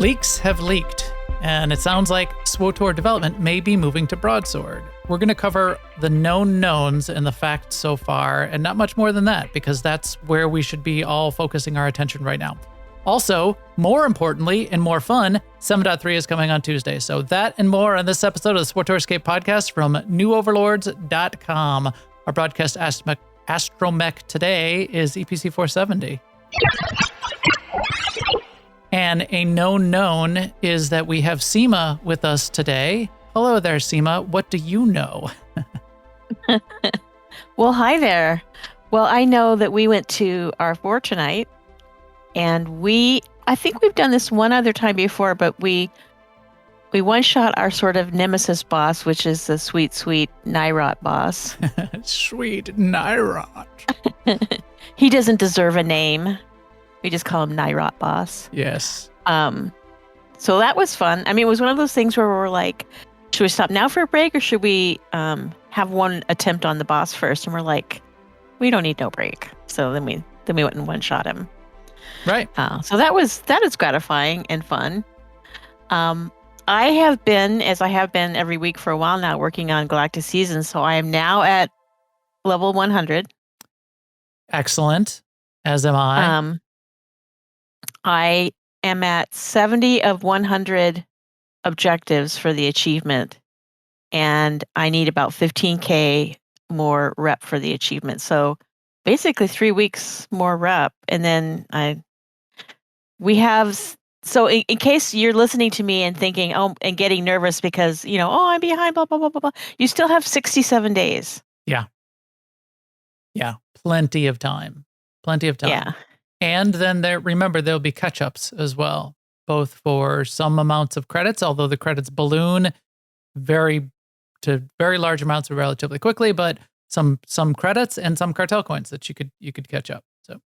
Leaks have leaked, and it sounds like SWTOR development may be moving to Broadsword. We're going to cover the known knowns and the facts so far, and not much more than that, because that's where we should be all focusing our attention right now. Also, more importantly and more fun, SEMA.3 is coming on Tuesday. So that and more on this episode of the SWTOR Escape podcast from newoverlords.com. Our broadcast astromech today is EPC 470. And a known is that we have SEMA with us today. Hello there, SEMA. What do you know? Well, hi there. Well, I know that we went to R4 tonight, and I think we've done this one other time before, but we one-shot our sort of nemesis boss, which is the sweet Nyrot boss. Sweet Nyrot. He doesn't deserve a name. We just call him Nyrot boss. Yes. So that was fun. I mean, it was one of those things where we're like, should we stop now for a break, or should we have one attempt on the boss first? And we're like, we don't need no break. So then we went and one-shot him. Right. So that is gratifying and fun. I have been, as I have been every week for a while now, working on Galactic Seasons. So I am now at level 100. Excellent. As am I. I am at 70 of 100 objectives for the achievement, and I need about 15K more rep for the achievement. So basically 3 weeks more rep. And then so in case you're listening to me and thinking, and getting nervous because, I'm behind, blah, blah, blah, blah, blah, you still have 67 days. Yeah. Plenty of time. Yeah. And then there'll be catch-ups as well, both for some amounts of credits, although the credits balloon very large amounts relatively quickly, but some credits and some cartel coins that you could catch up. So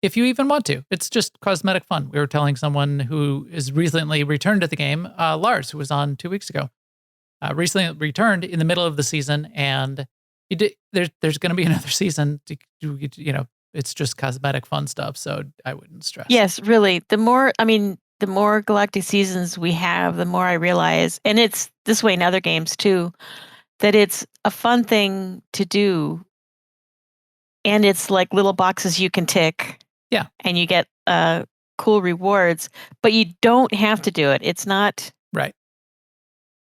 if you even want to, it's just cosmetic fun. We were telling someone who is recently returned to the game, Lars, who was on 2 weeks ago, recently returned in the middle of the season, and there's going to be another season to it's just cosmetic fun stuff, so I wouldn't stress. Yes, really. The more Galactic Seasons we have, the more I realize, and it's this way in other games too, that it's a fun thing to do. And it's like little boxes you can tick. Yeah. And you get cool rewards, but you don't have to do it. It's not. Right.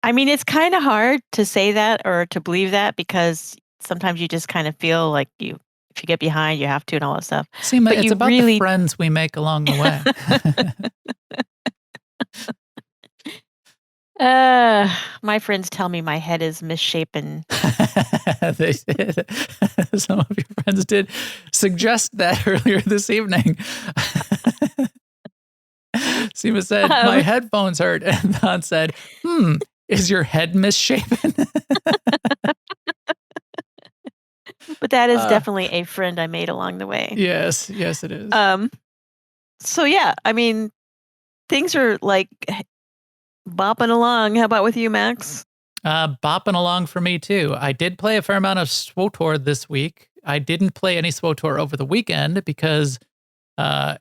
I mean, it's kind of hard to say that or to believe that, because sometimes you just kind of feel like if you get behind, you have to, and all that stuff. SEMA, it's about the friends we make along the way. My friends tell me my head is misshapen. They did. Some of your friends did suggest that earlier this evening. SEMA said, my headphones hurt. And Don said, is your head misshapen? But that is definitely a friend I made along the way. Yes, it is. So yeah, I mean, things are like bopping along. How about with you, Max? Bopping along for me too. I did play a fair amount of SWTOR this week. I didn't play any SWTOR over the weekend because I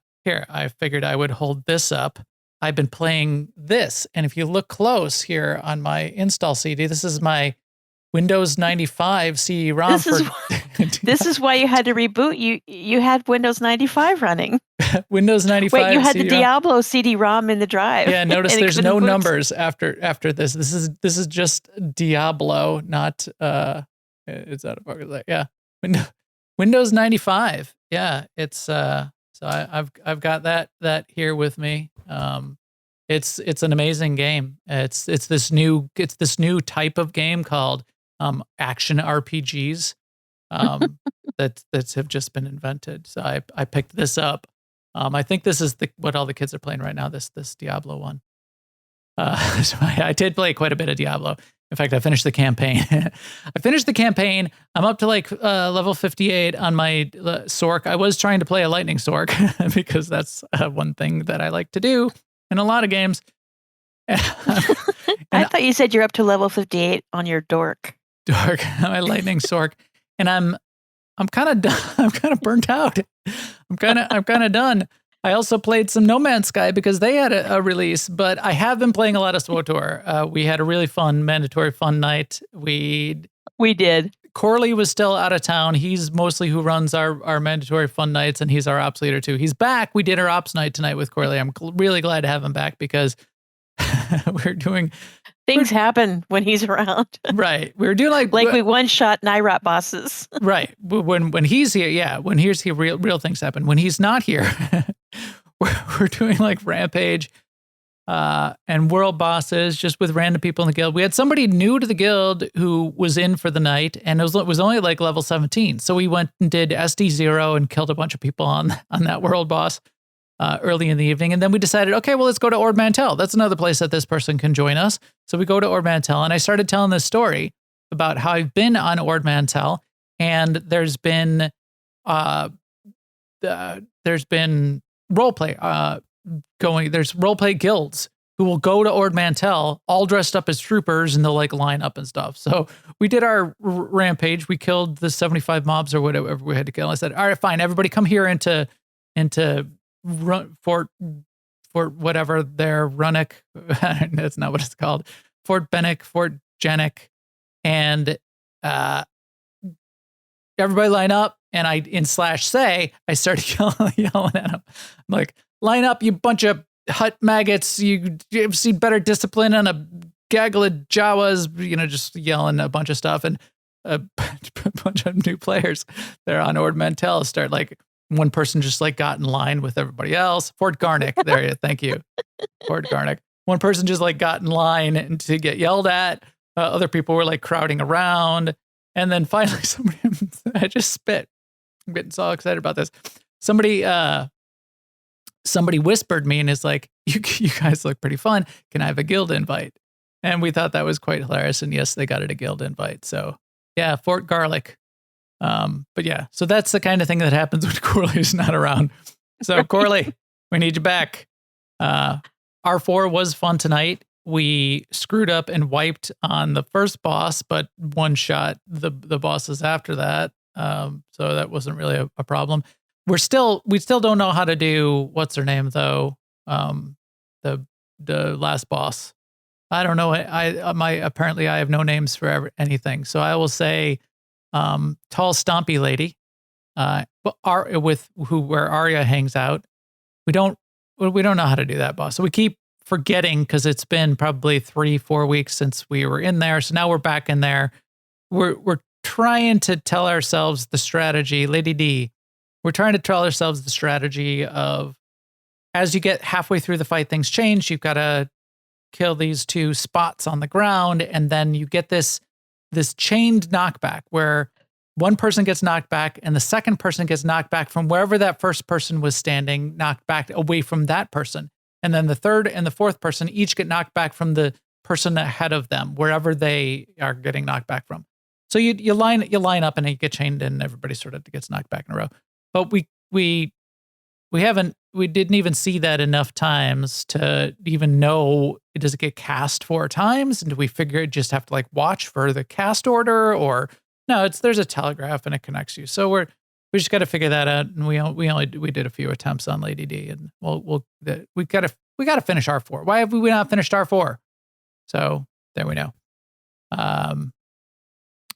figured I would hold this up. I've been playing this, and if you look close here on my install CD, this is my Windows 95 CD-ROM. This is why you had to reboot. You had Windows 95 running. Windows 95. Wait, you had CD-ROM. the Diablo CD-ROM in the drive. Yeah, notice there's no numbers after this. This is just Diablo, not it's out of focus. Yeah, Windows 95. Yeah, it's so I've got that here with me. It's an amazing game. It's this new type of game called action RPGs that have just been invented. So I picked this up. I think this is what all the kids are playing right now. This Diablo one. So I did play quite a bit of Diablo. In fact, I finished the campaign. I'm up to like level 58 on my Sork. I was trying to play a lightning Sork because that's one thing that I like to do in a lot of games. I thought you said you're up to level 58 on your dork. My lightning Sork, and I'm kind of done. I'm kind of burnt out. I'm kind of done. I also played some No Man's Sky because they had a release, but I have been playing a lot of SWTOR. We had a really fun mandatory fun night. We did. Corley was still out of town. He's mostly who runs our mandatory fun nights, and he's our ops leader too. He's back. We did our ops night tonight with Corley. I'm really glad to have him back because we're doing things happen when he's around. Right. We're doing like we one-shot NIRAT bosses. Right. When he's here, yeah. When he's here, real things happen. When he's not here, we're doing like Rampage and world bosses just with random people in the guild. We had somebody new to the guild who was in for the night, and it was only like level 17. So we went and did SD0 and killed a bunch of people on that world boss early in the evening. And then we decided, okay, well, let's go to Ord Mantell. That's another place that this person can join us. So we go to Ord Mantell, and I started telling this story about how I've been on Ord Mantell, and there's been roleplay going. There's roleplay guilds who will go to Ord Mantell all dressed up as troopers, and they'll like line up and stuff. So we did our rampage. We killed the 75 mobs or whatever we had to kill. I said, all right, fine, everybody come here into Fort whatever there, Runnick. That's not what it's called. Fort Bennick, Fort Jennick, and everybody line up. And in /say, I started yelling at them. I'm like, line up, you bunch of hut maggots. You see better discipline on a gaggle of Jawas, just yelling a bunch of stuff. And a bunch of new players there on Ord Mantell start like, one person just like got in line with everybody else. Fort Garnick. There, thank you. Fort Garnick. One person just like got in line and to get yelled at. Other people were like crowding around. And then finally I just spit. I'm getting so excited about this. Somebody whispered me and is like, you guys look pretty fun. Can I have a guild invite? And we thought that was quite hilarious. And yes, they got it a guild invite. So yeah, Fort Garlic. But yeah, so that's the kind of thing that happens when Corley's not around. So Corley, we need you back. R4 was fun tonight. We screwed up and wiped on the first boss, but one shot the bosses after that. So that wasn't really a problem. We still don't know how to do what's her name though. The last boss. I don't know. Apparently I have no names for anything. So I will say tall stompy lady, where Arya hangs out. We don't know how to do that boss. So we keep forgetting because it's been probably 3-4 weeks since we were in there. So now we're back in there. We're trying to tell ourselves the strategy, Lady D. We're trying to tell ourselves the strategy of as you get halfway through the fight, things change. You've got to kill these 2 spots on the ground, and then you get this chained knockback where one person gets knocked back and the second person gets knocked back from wherever that first person was standing, knocked back away from that person. And then the third and the fourth person each get knocked back from the person ahead of them, wherever they are getting knocked back from. So you line up and you get chained and everybody sort of gets knocked back in a row. But we didn't even see that enough times to even know, does it get cast 4 times? And do we figure it just have to like watch for the cast order, or no, there's a telegraph and it connects you. So we just got to figure that out. And we did a few attempts on Lady D, and we got to finish R4. Why have we not finished R4? So there we know.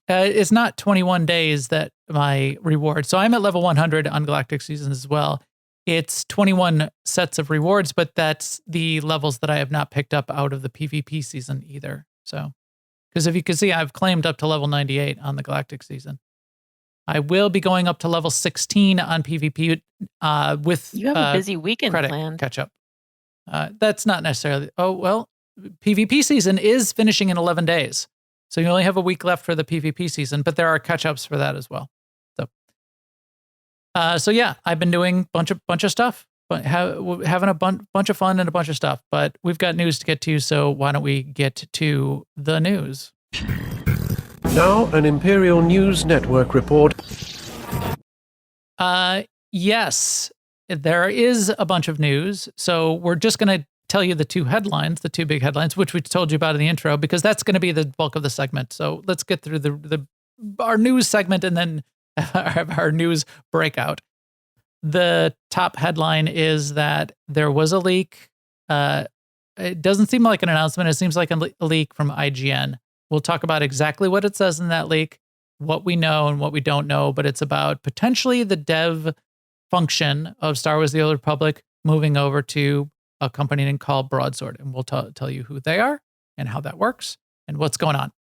It's not 21 days that my reward. So I'm at level 100 on Galactic Seasons as well. It's 21 sets of rewards, but that's the levels that I have not picked up out of the PvP season either. So, because if you can see, I've claimed up to level 98 on the Galactic season. I will be going up to level 16 on PvP with you have a busy weekend credit planned. catch up. That's not necessarily. Oh well, PvP season is finishing in 11 days, so you only have a week left for the PvP season, but there are catch ups for that as well. So yeah, I've been doing bunch of stuff, but having a bunch of fun and a bunch of stuff. But we've got news to get to, so why don't we get to the news? Now, an Imperial News Network report. Yes, there is a bunch of news. So we're just going to tell you the 2 big headlines, which we told you about in the intro, because that's going to be the bulk of the segment. So let's get through our news segment and then have our news breakout. the top headline is that there was a leak. It doesn't seem like an announcement. It seems like a leak from IGN. We'll talk about exactly what it says in that leak, what we know and what we don't know, but it's about potentially the dev function of Star Wars: The Old Republic moving over to a company called Broadsword. And we'll tell you who they are and how that works and what's going on.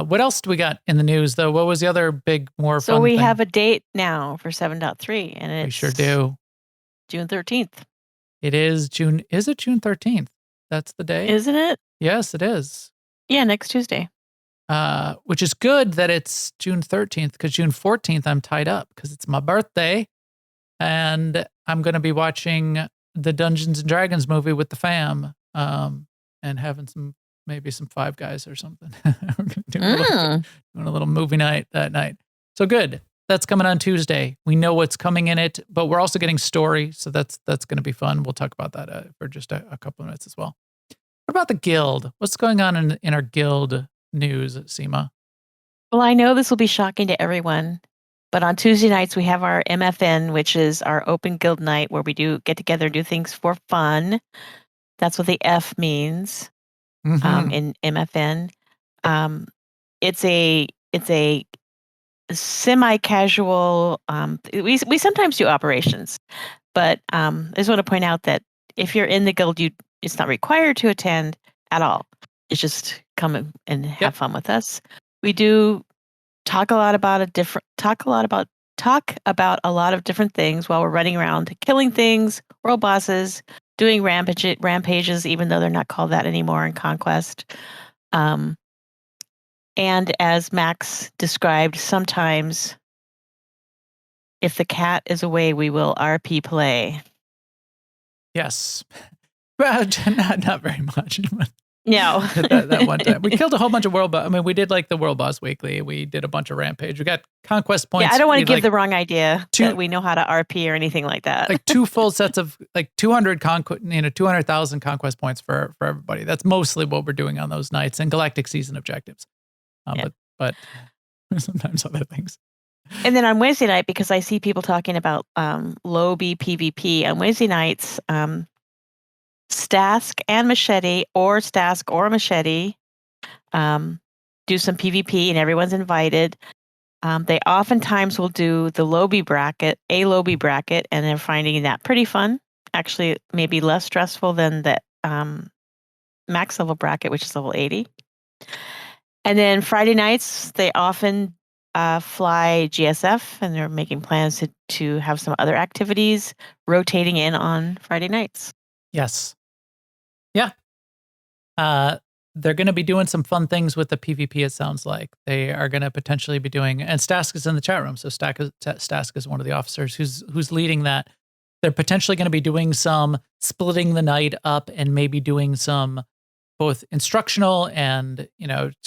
What else do we got in the news, though? What was the other big, more So fun we thing? have a date now for 7.3, and it's We sure do. June 13th. It is June. Is it June 13th? That's the day? Isn't it? Yes, it is. Yeah, next Tuesday. Which is good that it's June 13th, because June 14th I'm tied up because it's my birthday, and I'm going to be watching the Dungeons and Dragons movie with the fam, and having maybe some Five Guys or something. We're gonna doing a little movie night that night. So good. That's coming on Tuesday. We know what's coming in it, but we're also getting story, so that's going to be fun. We'll talk about that for just a couple of minutes as well. What about the guild? What's going on in our guild news, SEMA? Well, I know this will be shocking to everyone, but on Tuesday nights we have our MFN, which is our open guild night, where we do get together and do things for fun. That's what the F means in MFN. It's a semi-casual. We sometimes do operations, but I just want to point out that if you're in the guild, it's not required to attend at all. It's just come and have fun with us. We do talk a lot about a lot of different things while we're running around killing things, world bosses, doing rampages, even though they're not called that anymore in Conquest. And as Max described, sometimes if the cat is away, we will RP play. Yes. Well, not very much. No. that one time. We killed a whole bunch of world boss. I mean, we did like the world boss weekly. We did a bunch of rampage. We got conquest points. Yeah, I don't want to give the wrong idea that we know how to RP or anything like that. Like 2 full sets of like 200,000 conquest points for everybody. That's mostly what we're doing on those nights and galactic season objectives. But sometimes other things. And then on Wednesday night, because I see people talking about low B PvP on Wednesday nights, Stask and Machete, or Stask or Machete, do some PvP, and everyone's invited. They oftentimes will do the Lobby bracket, and they're finding that pretty fun. Actually, maybe less stressful than the max level bracket, which is level 80. And then Friday nights, they often fly GSF, and they're making plans to have some other activities rotating in on Friday nights. Yes. Yeah. They're going to be doing some fun things with the PvP, it sounds like. They are going to potentially be doing, and Stask is in the chat room, so Stask is one of the officers who's leading that. They're potentially going to be doing some splitting the night up and maybe doing some both instructional and,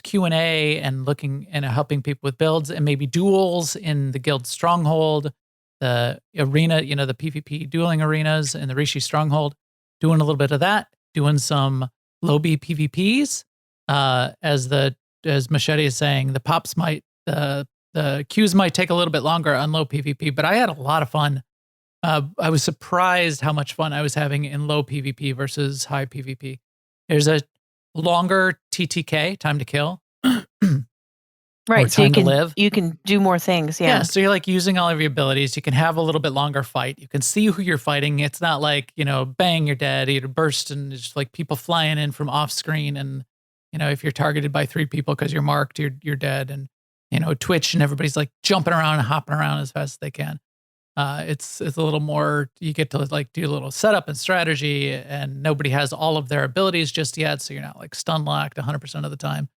Q&A and looking and helping people with builds, and maybe duels in the guild stronghold, the arena, the PvP dueling arenas in the Rishi stronghold, doing a little bit of that, doing some low B PvPs, as Machete is saying, the queues might take a little bit longer on low PvP, but I had a lot of fun. I was surprised how much fun I was having in low PvP versus high PvP. There's a longer TTK, time to kill. Right, so live. You can do more things, yeah. So you're like using all of your abilities. You can have a little bit longer fight. You can see who you're fighting. It's not like, bang, you're dead. You burst, and it's like people flying in from off screen. And, if you're targeted by 3 people because you're marked, you're dead. And, Twitch, and everybody's like jumping around and hopping around as fast as they can. It's a little more, you get to like do a little setup and strategy, and nobody has all of their abilities just yet. So you're not like stun locked 100% of the time.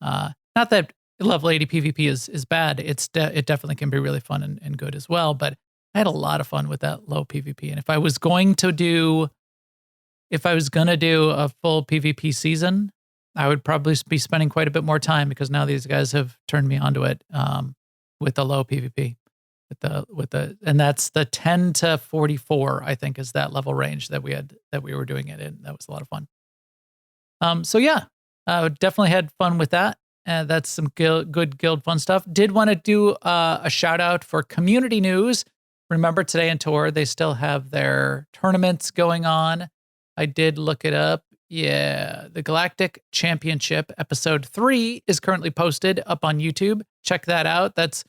Not that level 80 PvP is bad. It definitely can be really fun and good as well. But I had a lot of fun with that low PvP. And if I was going to do a full PvP season, I would probably be spending quite a bit more time, because now these guys have turned me onto it with the low PvP. And that's the 10 to 44, I think, is that level range that we were doing it in. That was a lot of fun. Definitely had fun with that. That's some good guild fun stuff. Did want to do a shout out for community news. remember today in Tour, they still have their tournaments going on. I did look it up. Yeah, the Galactic Championship episode 3 is currently posted up on YouTube. Check that out. That's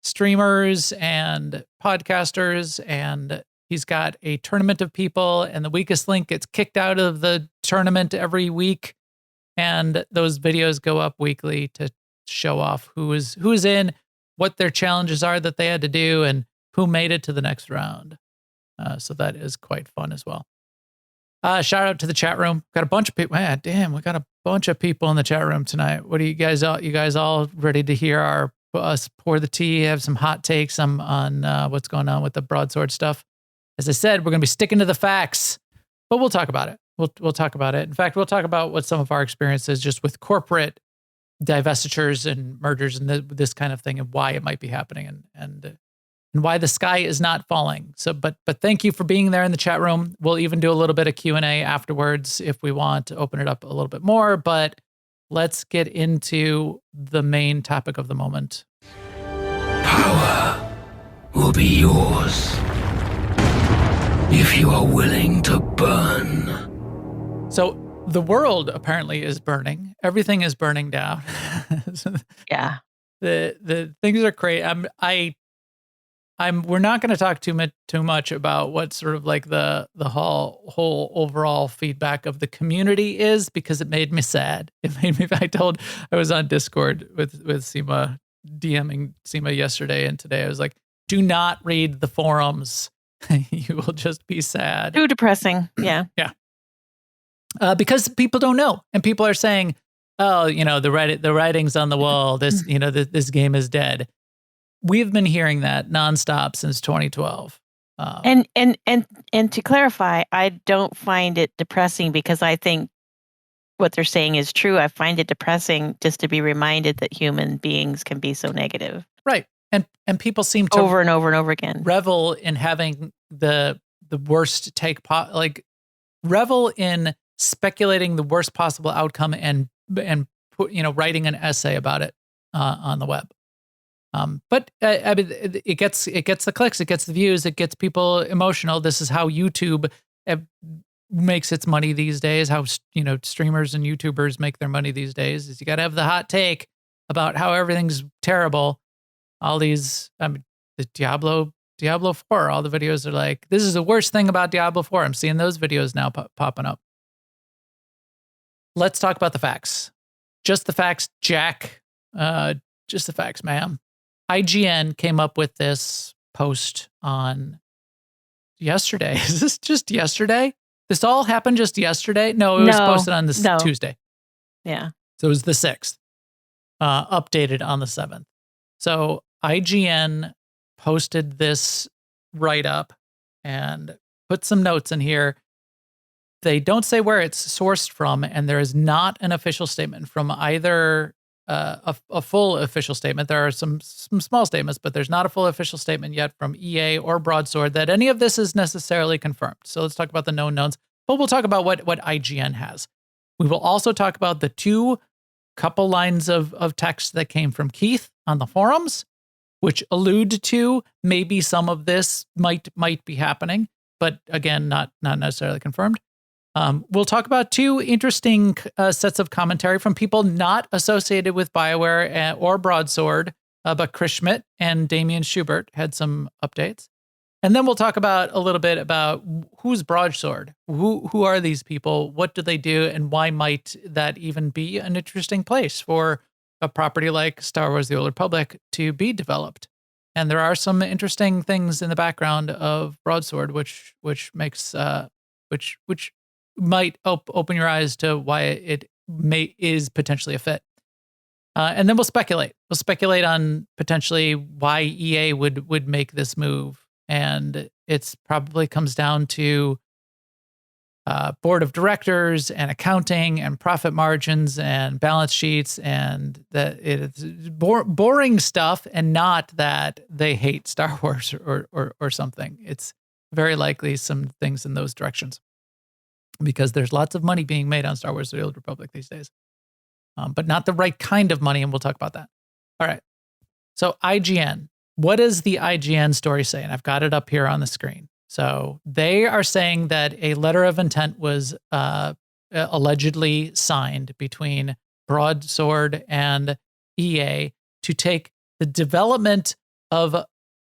streamers and podcasters, and he's got a tournament of people, and the weakest link gets kicked out of the tournament every week. And those videos go up weekly to show off who's in, what their challenges are that they had to do, and who made it to the next round. So that is quite fun as well. Shout out to the chat room. Got a bunch of people. Man, damn, we got a bunch of people in the chat room tonight. What are you guys all ready to hear us pour the tea, have some hot takes on what's going on with the Broadsword stuff? As I said, we're going to be sticking to the facts, but we'll talk about it. We'll talk about it. In fact, we'll talk about what some of our experiences just with corporate divestitures and mergers and this kind of thing, and why it might be happening, and why the sky is not falling. So, but thank you for being there in the chat room. We'll even do a little bit of Q&A afterwards if we want to open it up a little bit more, but let's get into the main topic of the moment. Power will be yours if you are willing to burn. So the world apparently is burning. Everything is burning down. Yeah. The things are crazy. We're not going to talk too much about what sort of like the whole overall feedback of the community is, because it made me sad. It made me. I was on Discord with SEMA, DMing SEMA yesterday and today. I was like, do not read the forums. You will just be sad. Too depressing. Yeah. Yeah. Because people don't know, and people are saying, "Oh, the writing's on the wall. This, this game is dead." We've been hearing that nonstop since 2012. And to clarify, I don't find it depressing because I think what they're saying is true. I find it depressing just to be reminded that human beings can be so negative. Right. And people seem to over and over and over again revel in having the worst take, revel in speculating the worst possible outcome and put, writing an essay about it on the web. But I mean, it gets the clicks, it gets the views, it gets people emotional. This is how YouTube makes its money these days. How streamers and YouTubers make their money these days is you got to have the hot take about how everything's terrible. All these, the Diablo 4, all the videos are like, this is the worst thing about Diablo 4. I'm seeing those videos now popping up. Let's talk about the facts. Just the facts, Jack. Just the facts, ma'am. IGN came up with this post on yesterday. Is this just yesterday? This all happened just yesterday? No, it was posted on this Tuesday. Yeah. So it was the 6th, updated on the 7th. So IGN posted this write-up and put some notes in here. They don't say where it's sourced from, and there is not an official statement from either a full official statement. There are some small statements, but there's not a full official statement yet from EA or Broadsword that any of this is necessarily confirmed. So let's talk about the known knowns, but we'll talk about what IGN has. We will also talk about the couple lines of text that came from Keith on the forums, which allude to maybe some of this might be happening, but again, not necessarily confirmed. We'll talk about 2 interesting sets of commentary from people not associated with BioWare or Broadsword, but Chris Schmidt and Damian Schubert had some updates. And then we'll talk about a little bit about who's Broadsword, who are these people, what do they do, and why might that even be an interesting place for a property like Star Wars: The Old Republic to be developed. And there are some interesting things in the background of Broadsword, which makes which might open your eyes to why it is potentially a fit. And then we'll speculate. We'll speculate on potentially why EA would make this move. And it's probably comes down to board of directors and accounting and profit margins and balance sheets, and that it's boring stuff, and not that they hate Star Wars or something. It's very likely some things in those directions, because there's lots of money being made on Star Wars: The Old Republic these days, but not the right kind of money, and we'll talk about that. All right. So IGN, what does the IGN story say? And I've got it up here on the screen. So they are saying that a letter of intent was allegedly signed between Broadsword and EA to take the development of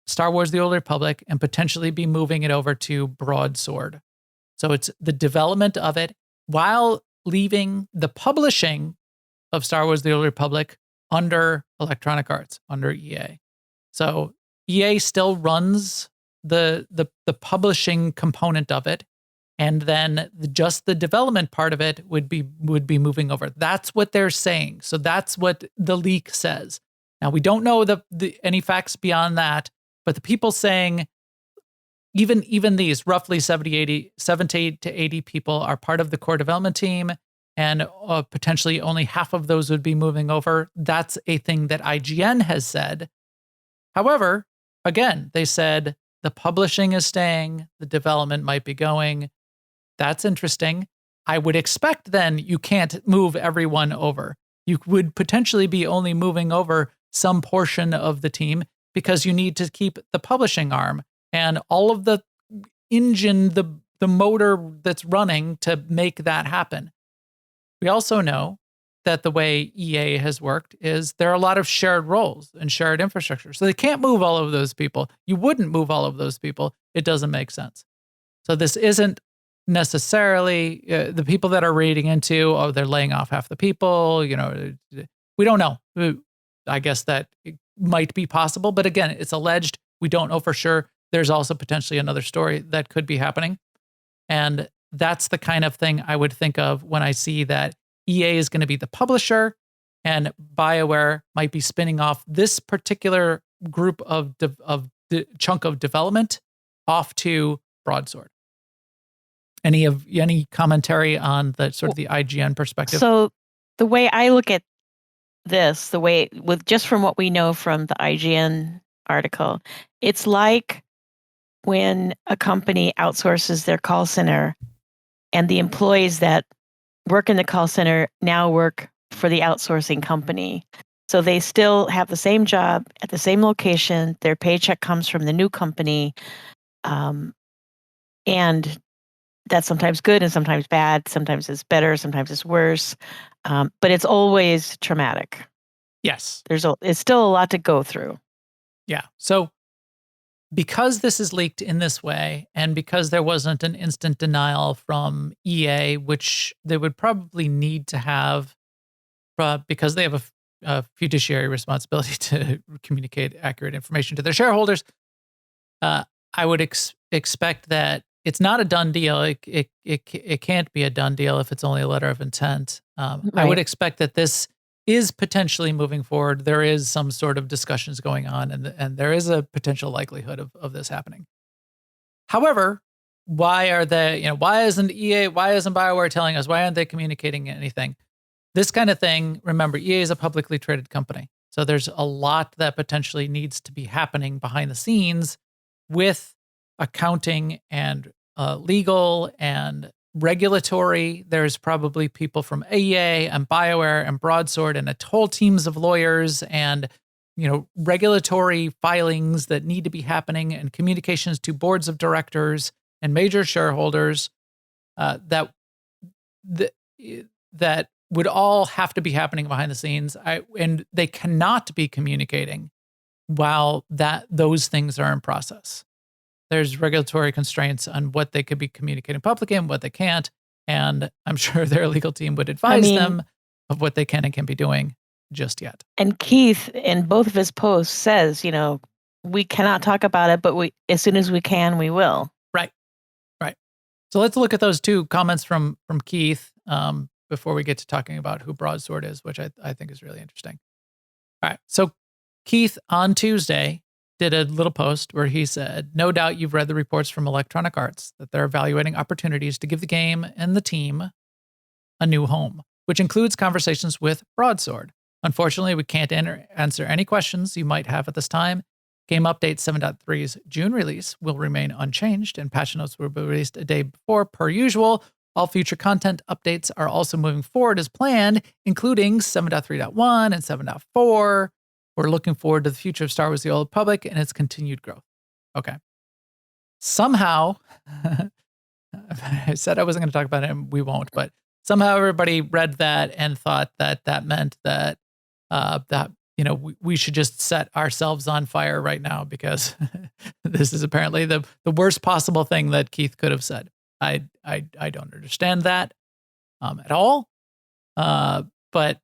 Star Wars: The Old Republic and potentially be moving it over to Broadsword. So it's the development of it while leaving the publishing of Star Wars: The Old Republic under Electronic Arts, under EA. So EA still runs the publishing component of it, and then just the development part of it would be moving over. That's what they're saying. So that's what the leak says. Now we don't know any facts beyond that, but the people saying even these roughly 70 to 80 people are part of the core development team, and potentially only half of those would be moving over. That's a thing that IGN has said. However, again, they said the publishing is staying, the development might be going. That's interesting. I would expect then you can't move everyone over. You would potentially be only moving over some portion of the team because you need to keep the publishing arm and all of the engine, the motor that's running to make that happen. We also know that the way EA has worked is there are a lot of shared roles and shared infrastructure. So they can't move all of those people. You wouldn't move all of those people. It doesn't make sense. So this isn't necessarily the people that are reading into, oh, they're laying off half the people. We don't know. I guess that it might be possible. But again, it's alleged. We don't know for sure. There's also potentially another story that could be happening. And that's the kind of thing I would think of when I see that EA is going to be the publisher and BioWare might be spinning off this particular group of the chunk of development off to Broadsword. Any commentary on the sort of the IGN perspective? So the way I look at this, just from what we know from the IGN article, it's like when a company outsources their call center and the employees that work in the call center now work for the outsourcing company. So they still have the same job at the same location. Their paycheck comes from the new company. And that's sometimes good and sometimes bad. Sometimes it's better, sometimes it's worse. But it's always traumatic. Yes. It's still a lot to go through. Yeah. So because this is leaked in this way, and because there wasn't an instant denial from EA, which they would probably need to have because they have a fiduciary responsibility to communicate accurate information to their shareholders, I would expect that it's not a done deal. It can't be a done deal if it's only a letter of intent. Right. I would expect that this is potentially moving forward. There is some sort of discussions going on, and there is a potential likelihood of this happening. However, why isn't BioWare telling us? Why aren't they communicating anything? This kind of thing, remember, EA is a publicly traded company. So there's a lot that potentially needs to be happening behind the scenes with accounting and legal and regulatory. There's probably people from EA and BioWare and Broadsword and whole teams of lawyers and regulatory filings that need to be happening and communications to boards of directors and major shareholders that would all have to be happening behind the scenes. And they cannot be communicating while those things are in process. There's regulatory constraints on what they could be communicating publicly and what they can't. And I'm sure their legal team would advise them of what they can and can't be doing just yet. And Keith, in both of his posts, says, we cannot talk about it, but as soon as we can, we will. Right. So let's look at those two comments from Keith before we get to talking about who Broadsword is, which I think is really interesting. All right. So Keith on Tuesday did a little post where he said, no doubt you've read the reports from Electronic Arts that they're evaluating opportunities to give the game and the team a new home, which includes conversations with Broadsword. Unfortunately, we can't answer any questions you might have at this time. Game Update 7.3's June release will remain unchanged, and patch notes will be released a day before, per usual. All future content updates are also moving forward as planned, including 7.3.1 and 7.4. We're looking forward to the future of Star Wars: The Old Republic and its continued growth. Okay. Somehow, I said I wasn't going to talk about it, and we won't, but somehow everybody read that and thought that that meant that we should just set ourselves on fire right now because this is apparently the worst possible thing that Keith could have said. I don't understand that at all. But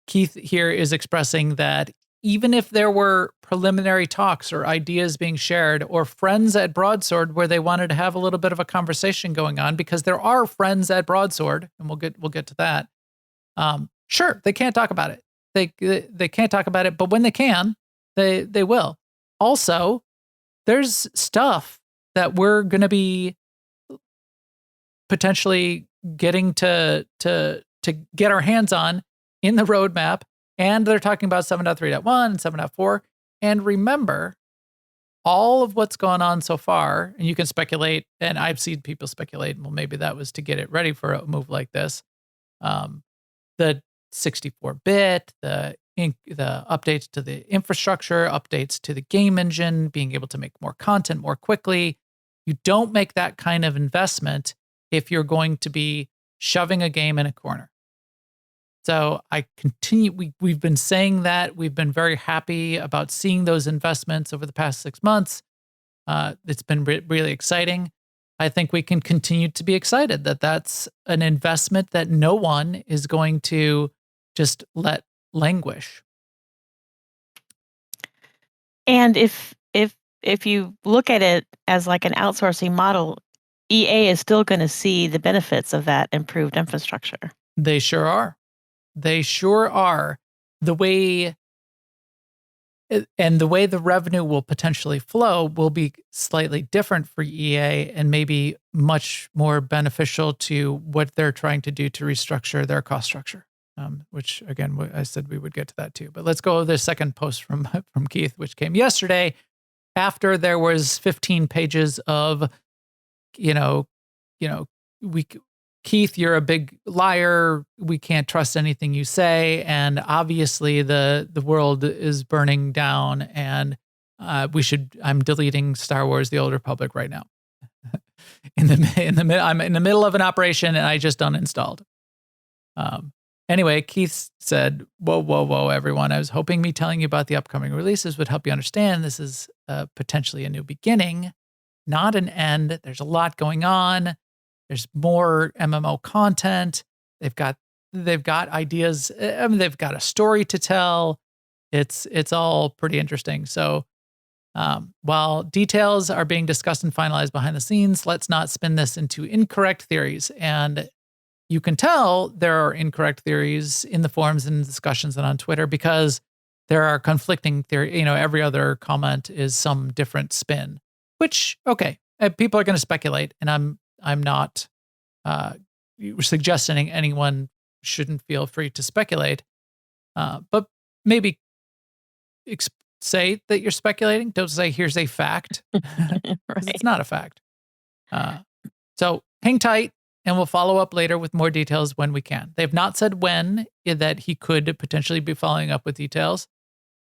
Keith here is expressing that even if there were preliminary talks or ideas being shared or friends at Broadsword where they wanted to have a little bit of a conversation going on, because there are friends at Broadsword, and we'll get to that. Sure, they can't talk about it. They can't talk about it, but when they can, they will. Also, there's stuff that we're going to be potentially getting to get our hands on in the roadmap, and they're talking about 7.3.1 and 7.4. And remember, all of what's gone on so far, and you can speculate, and I've seen people speculate, well, maybe that was to get it ready for a move like this. The 64-bit, the updates to the infrastructure, updates to the game engine, being able to make more content more quickly. You don't make that kind of investment if you're going to be shoving a game in a corner. So I continue, we've been saying that. We've been very happy about seeing those investments over the past 6 months. It's been really exciting. I think we can continue to be excited that that's an investment that no one is going to just let languish. And if you look at it as like an outsourcing model, EA is still going to see the benefits of that improved infrastructure. They sure are. They sure are. The way the revenue will potentially flow will be slightly different for EA and maybe much more beneficial to what they're trying to do to restructure their cost structure. Which again, I said we would get to that too. But let's go to the second post from Keith, which came yesterday after there was 15 pages of, Keith, you're a big liar. We can't trust anything you say. And obviously the world is burning down, and I'm deleting Star Wars: The Old Republic right now. I'm in the middle of an operation and I just uninstalled. Anyway, Keith said, whoa, everyone. I was hoping me telling you about the upcoming releases would help you understand this is potentially a new beginning, not an end. There's a lot going on. There's more MMO content. They've got ideas. I mean, they've got a story to tell. It's all pretty interesting. So while details are being discussed and finalized behind the scenes, let's not spin this into incorrect theories. And you can tell there are incorrect theories in the forums and discussions and on Twitter because there are conflicting theories. Every other comment is some different spin, which, okay, people are going to speculate, and I'm not suggesting anyone shouldn't feel free to speculate, but maybe say that you're speculating. Don't say, here's a fact. Right. It's not a fact. So hang tight, and we'll follow up later with more details when we can. They've not said when that he could potentially be following up with details.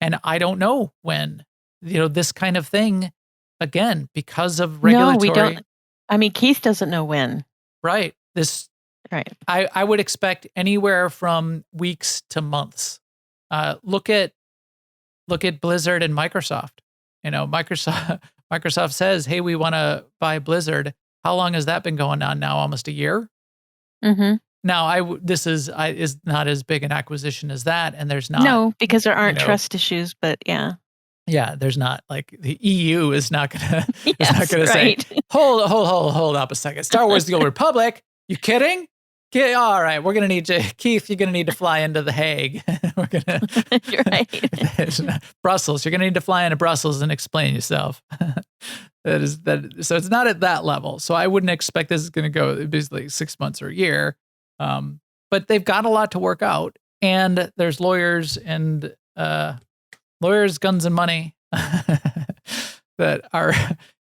And I don't know when, this kind of thing, again, because of regulatory. No, we don't. I mean, Keith doesn't know when. Right. Right. I would expect anywhere from weeks to months. Look at Blizzard and Microsoft. Microsoft says, hey, we want to buy Blizzard. How long has that been going on now? Almost a year? Mm-hmm. Now, this is not as big an acquisition as that, and there's not. No, because there aren't trust issues, but yeah. Yeah, there's not, like, the EU is not gonna Yes, say, right. hold up a second. Star Wars: The Old Republic? You kidding? All right, we're gonna need you, Keith. You're gonna need to fly into The Hague. We're gonna. You're right. Brussels. You're gonna need to fly into Brussels and explain yourself. So it's not at that level. So I wouldn't expect this is gonna go basically 6 months or a year. But they've got a lot to work out, and there's lawyers, guns, and money that are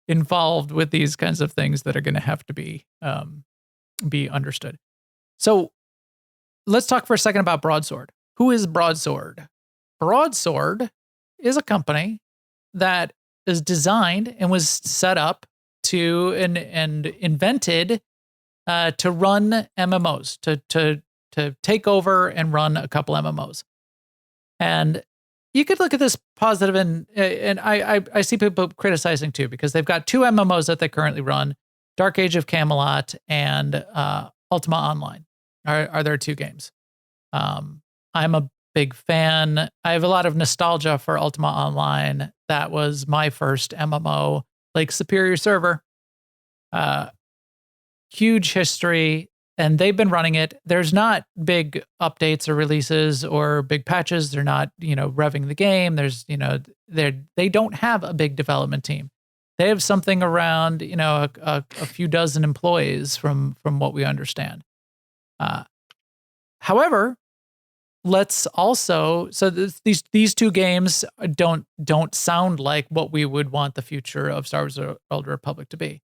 involved with these kinds of things that are going to have to be understood. So let's talk for a second about Broadsword. Who is Broadsword? Broadsword is a company that is designed and was set up to and invented to run MMOs, to take over and run a couple MMOs. And you could look at this positive, and I see people criticizing too, because they've got 2 MMOs that they currently run, Dark Age of Camelot and Ultima Online are their 2 games. I'm a big fan. I have a lot of nostalgia for Ultima Online. That was my first MMO, like Superior Server. Huge history, and they've been running it. There's not big updates or releases or big patches. They're not, revving the game. There's, they don't have a big development team. They have something around, a few dozen employees from what we understand. However, let's also, so these 2 games don't sound like what we would want the future of Star Wars: The Old Republic to be.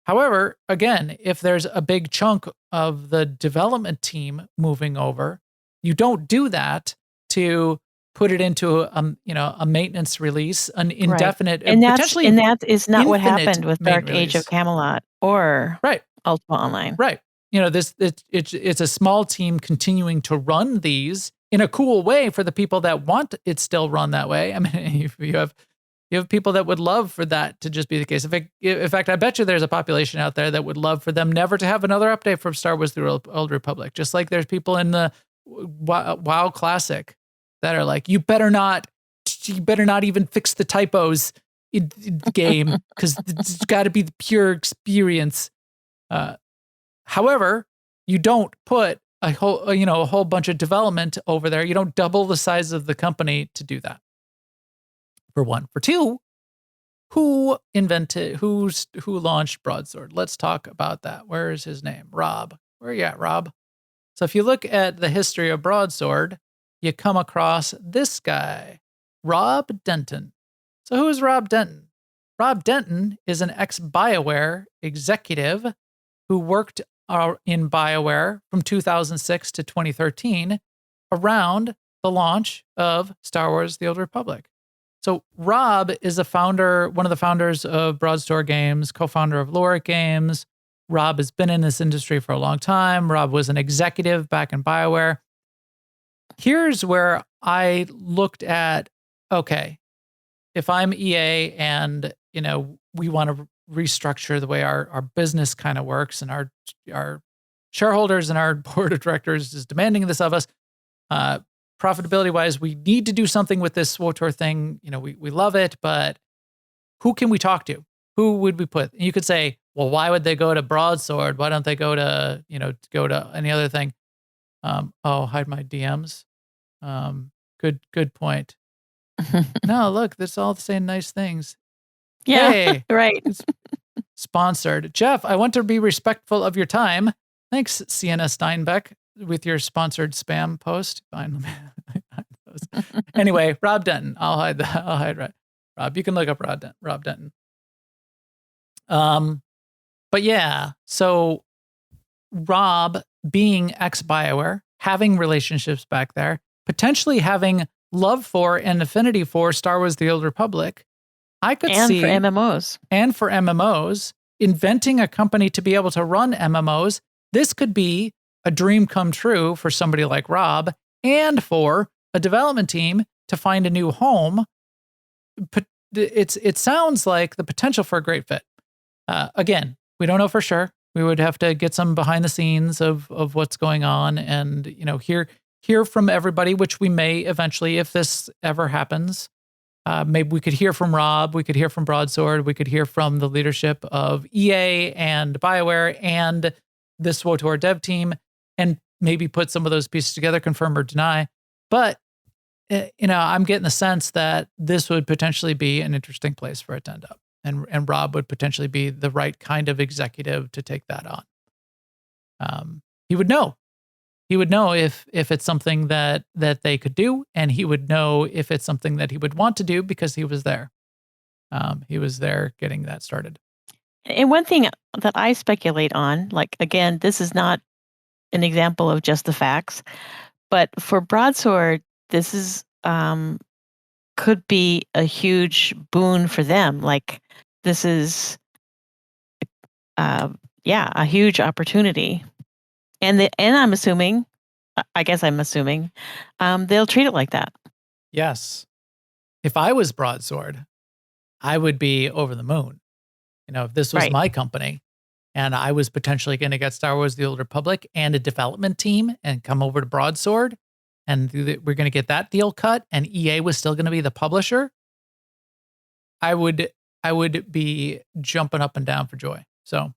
However, again, if there's a big chunk of the development team moving over, you don't do that to put it into a maintenance release, an indefinite, and potentially that is not what infinite happened with Dark release. Age of Camelot or Right. Ultima Online. Right. It's a small team continuing to run these in a cool way for the people that want it still run that way. I mean, you have people that would love for that to just be the case. In fact, I bet you there's a population out there that would love for them never to have another update from Star Wars: The Old Republic. Just like there's people in the WoW Classic that are like, you better not even fix the typos in the game, because it's got to be the pure experience. However, you don't put a whole bunch of development over there. You don't double the size of the company to do that. For one. For two, who launched Broadsword? Let's talk about that. Where is his name? Rob. Where are you at, Rob? So if you look at the history of Broadsword, you come across this guy, Rob Denton. So who is Rob Denton? Rob Denton is an ex-BioWare executive who worked in BioWare from 2006 to 2013 around the launch of Star Wars: The Old Republic. So Rob is one of the founders of Broadsword Games, co-founder of Loric Games. Rob has been in this industry for a long time. Rob was an executive back in BioWare. Here's where I looked at, okay, if I'm EA and, we want to restructure the way our business kind of works, and our shareholders and our board of directors is demanding this of us, profitability wise, we need to do something with this SWTOR thing. We love it, but who can we talk to? Who would we put? And you could say, well, why would they go to Broadsword? Why don't they go to any other thing? Hide my DMs. Good point. No, look, that's all saying nice things. Yeah, hey, right. It's sponsored. Jeff, I want to be respectful of your time. Thanks, Sienna Steinbeck, with your sponsored spam post. Fine. Anyway, Rob Denton. I'll hide right. Rob, you can look up Rob Denton. But yeah, so Rob, being ex-BioWare, having relationships back there, potentially having love for and affinity for Star Wars: The Old Republic, I could see... And for MMOs. Inventing a company to be able to run MMOs. This could be a dream come true for somebody like Rob, and for a development team to find a new home. It sounds like the potential for a great fit. Again, we don't know for sure. We would have to get some behind the scenes of what's going on, and hear from everybody, which we may eventually, if this ever happens. Maybe we could hear from Rob, we could hear from Broadsword, we could hear from the leadership of EA and BioWare and the SWTOR dev team, and maybe put some of those pieces together, confirm or deny. But, I'm getting the sense that this would potentially be an interesting place for it to end up. And Rob would potentially be the right kind of executive to take that on. He would know. He would know if it's something that they could do, and he would know if it's something that he would want to do because he was there. He was there getting that started. And one thing that I speculate on, like, again, this is not an example of just the facts, but for Broadsword, this is could be a huge boon for them. Like this is, a huge opportunity. And I'm assuming, I guess I'm assuming, they'll treat it like that. Yes. If I was Broadsword, I would be over the moon. If this was Right. my company and I was potentially going to get Star Wars: The Old Republic and a development team and come over to Broadsword and we're going to get that deal cut and EA was still going to be the publisher, I would be jumping up and down for joy. So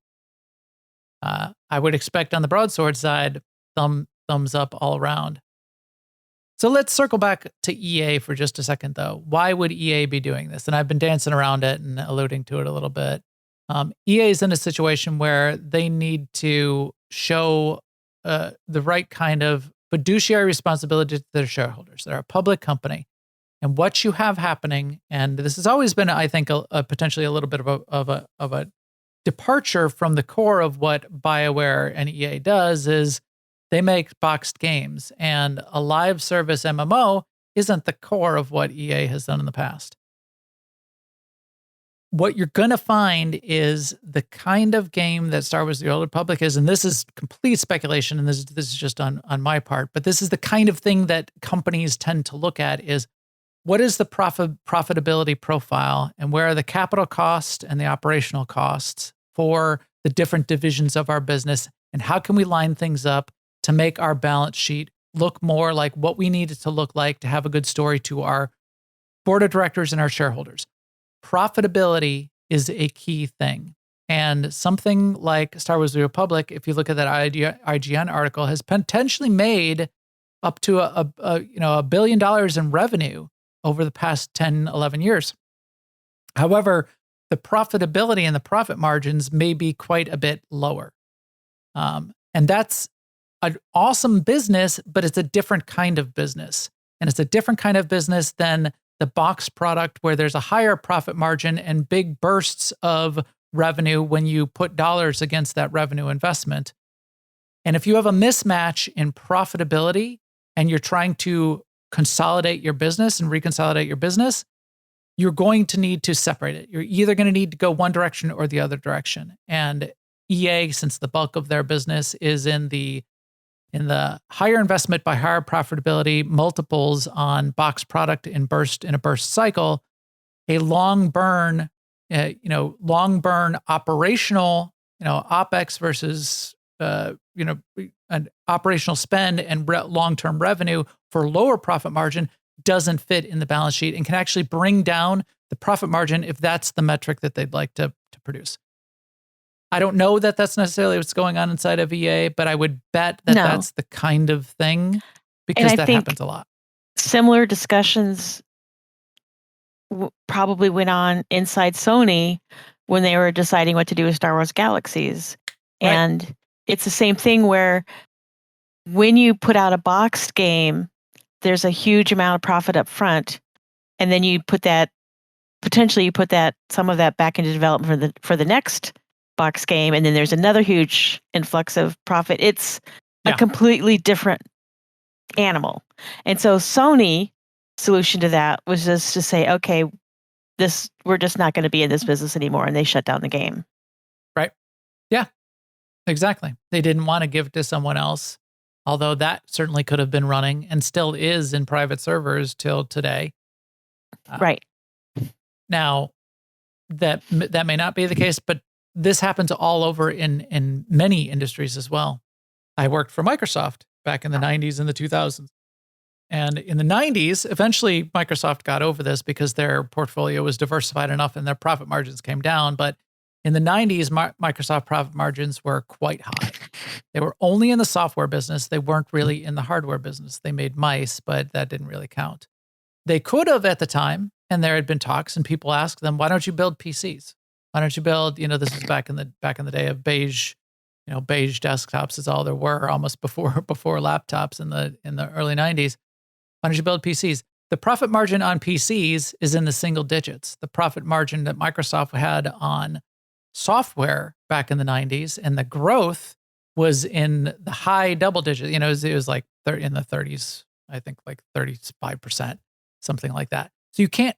I would expect on the Broadsword side, thumbs up all around. So let's circle back to EA for just a second, though. Why would EA be doing this? And I've been dancing around it and alluding to it a little bit. EA is in a situation where they need to show the right kind of fiduciary responsibility to their shareholders. They're a public company. And what you have happening, and this has always been, I think, a potentially a little bit of a departure from the core of what BioWare and EA does, is they make boxed games, and a live service MMO isn't the core of what EA has done in the past. What you're going to find is the kind of game that Star Wars: The Old Republic is, and this is complete speculation, and this is just on my part, but this is the kind of thing that companies tend to look at is, what is the profitability profile and where are the capital costs and the operational costs for the different divisions of our business, and how can we line things up to make our balance sheet look more like what we need it to look like to have a good story to our board of directors and our shareholders. Profitability is a key thing. And something like Star Wars: The Republic, if you look at that IGN article, has potentially made up to $1 billion in revenue over the past 10, 11 years. However, the profitability and the profit margins may be quite a bit lower. And that's an awesome business, but it's a different kind of business. And it's a different kind of business than the box product where there's a higher profit margin and big bursts of revenue when you put dollars against that revenue investment. And if you have a mismatch in profitability and you're trying to consolidate your business and reconsolidate your business, you're going to need to separate it. You're either going to need to go one direction or the other direction. And EA, since the bulk of their business is in the higher investment by higher profitability multiples on box product in a burst cycle, a long burn operational, OpEx versus an operational spend and long-term revenue for lower profit margin doesn't fit in the balance sheet and can actually bring down the profit margin if that's the metric that they'd like to produce. I don't know that that's necessarily what's going on inside of EA, but I would bet that that's the kind of thing, because that happens a lot. Similar discussions probably went on inside Sony when they were deciding what to do with Star Wars Galaxies. Right. And it's the same thing where when you put out a boxed game, there's a huge amount of profit up front, and then you put some of that back into development for the next box game, and then there's another huge influx of profit. It's a completely different animal. And so Sony solution to that was just to say, okay, we're just not going to be in this business anymore, and they shut down the game. Right. Yeah, exactly. They didn't want to give it to someone else, although that certainly could have been running and still is in private servers till today. Right. Now, that may not be the case, but this happens all over in many industries as well. I worked for Microsoft back in the 90s and the 2000s. And in the 90s, eventually Microsoft got over this because their portfolio was diversified enough and their profit margins came down. But in the 90s, Microsoft profit margins were quite high. They were only in the software business. They weren't really in the hardware business. They made mice, but that didn't really count. They could have at the time, and there had been talks, and people asked them, why don't you build PCs? Why don't you build, this was back in the day of beige desktops is all there were, almost before laptops in the early 90s. Why don't you build PCs? The profit margin on PCs is in the single digits. The profit margin that Microsoft had on software back in the 90s, and the growth was in the high double digits. It was like in the 30s, I think like 35%. something like that. So you can't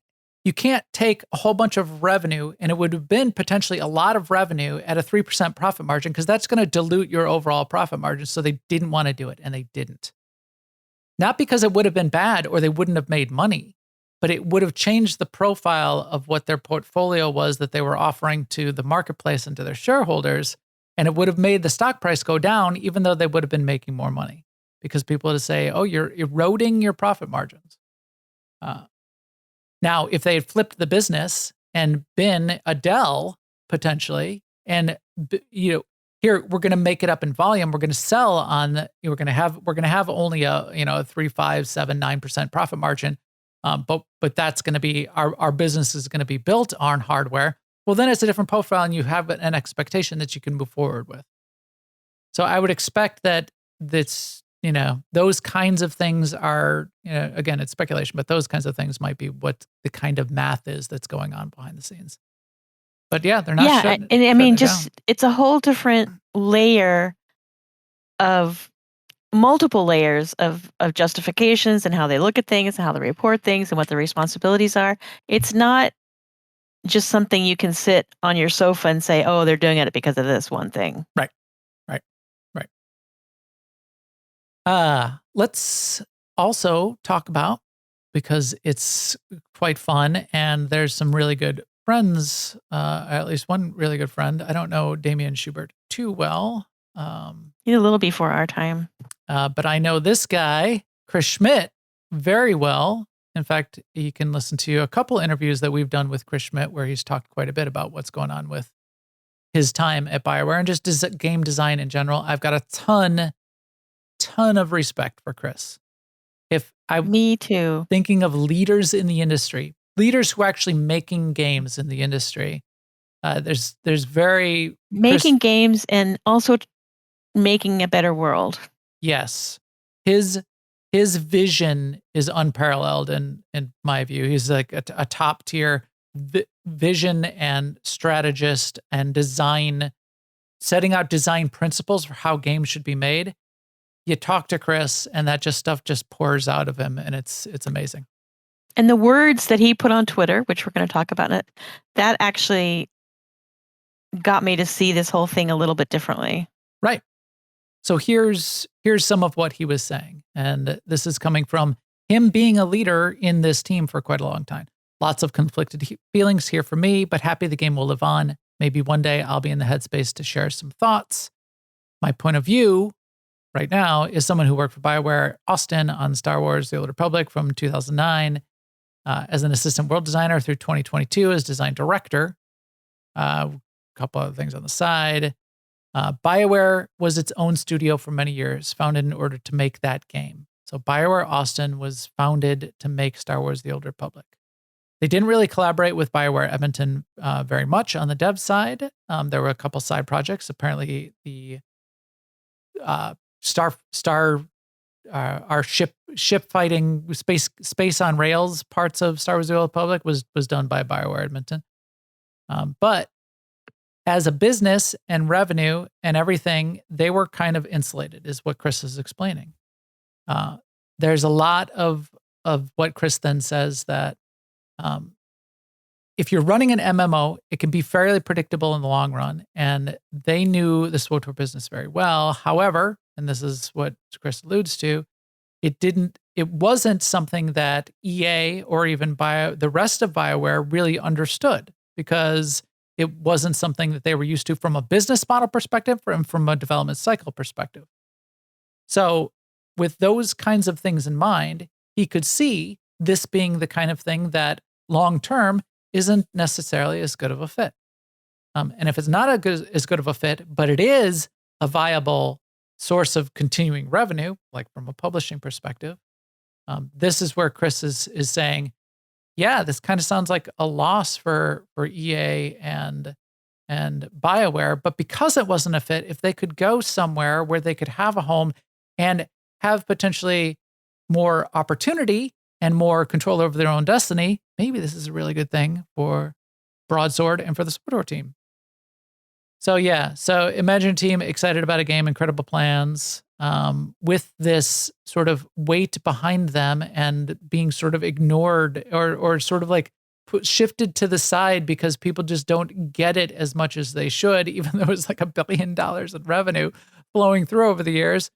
take a whole bunch of revenue, and it would have been potentially a lot of revenue at a 3% profit margin, because that's going to dilute your overall profit margin. So they didn't want to do it, and they didn't. Not because it would have been bad or they wouldn't have made money, but it would have changed the profile of what their portfolio was that they were offering to the marketplace and to their shareholders. And it would have made the stock price go down, even though they would have been making more money, because people would say, oh, you're eroding your profit margins. Now, if they had flipped the business and been a Dell potentially, and here we're going to make it up in volume, we're going to sell on, we're going to have only a 3, 5, 7, 9% profit margin, but that's going to be our business is going to be built on hardware. Well, then it's a different profile, and you have an expectation that you can move forward with. So I would expect that those kinds of things are, again, it's speculation, but those kinds of things might be what the kind of math is that's going on behind the scenes. But yeah, they're not. Yeah, and I mean, it's a whole different layer of multiple layers of justifications and how they look at things and how they report things and what the responsibilities are. It's not just something you can sit on your sofa and say, oh, they're doing it because of this one thing. Right. Let's also talk about, because it's quite fun and there's some really good friends, at least one really good friend. I don't know Damian Schubert too well. He's a little before our time. But I know this guy, Chris Schmidt, very well. In fact, you can listen to a couple interviews that we've done with Chris Schmidt where he's talked quite a bit about what's going on with his time at BioWare and just game design in general. I've got a ton of respect for Chris. Me too. Thinking of leaders in the industry, leaders who are actually making games in the industry. There's very making games and also making a better world. Yes, his vision is unparalleled in my view. He's like a top tier vision and strategist and design, setting out design principles for how games should be made. You talk to Chris, and that stuff just pours out of him, and it's amazing. And the words that he put on Twitter, which we're going to talk about, that actually got me to see this whole thing a little bit differently. Right. So here's some of what he was saying, and this is coming from him being a leader in this team for quite a long time. Lots of conflicted feelings here for me, but happy the game will live on. Maybe one day I'll be in the headspace to share some thoughts. My point of view right now is someone who worked for BioWare Austin on Star Wars: The Old Republic from 2009 as an assistant world designer through 2022 as design director. A couple other things on the side. BioWare was its own studio for many years, founded in order to make that game. So BioWare Austin was founded to make Star Wars: The Old Republic. They didn't really collaborate with BioWare Edmonton very much on the dev side. There were a couple side projects. Apparently, the our ship fighting space on rails parts of Star Wars: The Old Republic was done by BioWare Edmonton. But as a business and revenue and everything, they were kind of insulated, is what Chris is explaining. There's a lot of what Chris then says that if you're running an MMO, it can be fairly predictable in the long run. And they knew the SWTOR business very well. However, and this is what Chris alludes to, it wasn't something that EA or even the rest of BioWare really understood, because it wasn't something that they were used to from a business model perspective and from a development cycle perspective. So with those kinds of things in mind, he could see this being the kind of thing that long-term isn't necessarily as good of a fit. And if it's not as good of a fit, but it is a viable source of continuing revenue, like from a publishing perspective, this is where Chris is saying, yeah, this kind of sounds like a loss for EA and BioWare, but because it wasn't a fit, if they could go somewhere where they could have a home and have potentially more opportunity and more control over their own destiny, maybe this is a really good thing for Broadsword and for the SWTOR team. So yeah, so Imagine team excited about a game, incredible plans. with this sort of weight behind them and being sort of ignored or sort of like shifted to the side because people just don't get it as much as they should, even though it's like $1 billion in revenue flowing through over the years.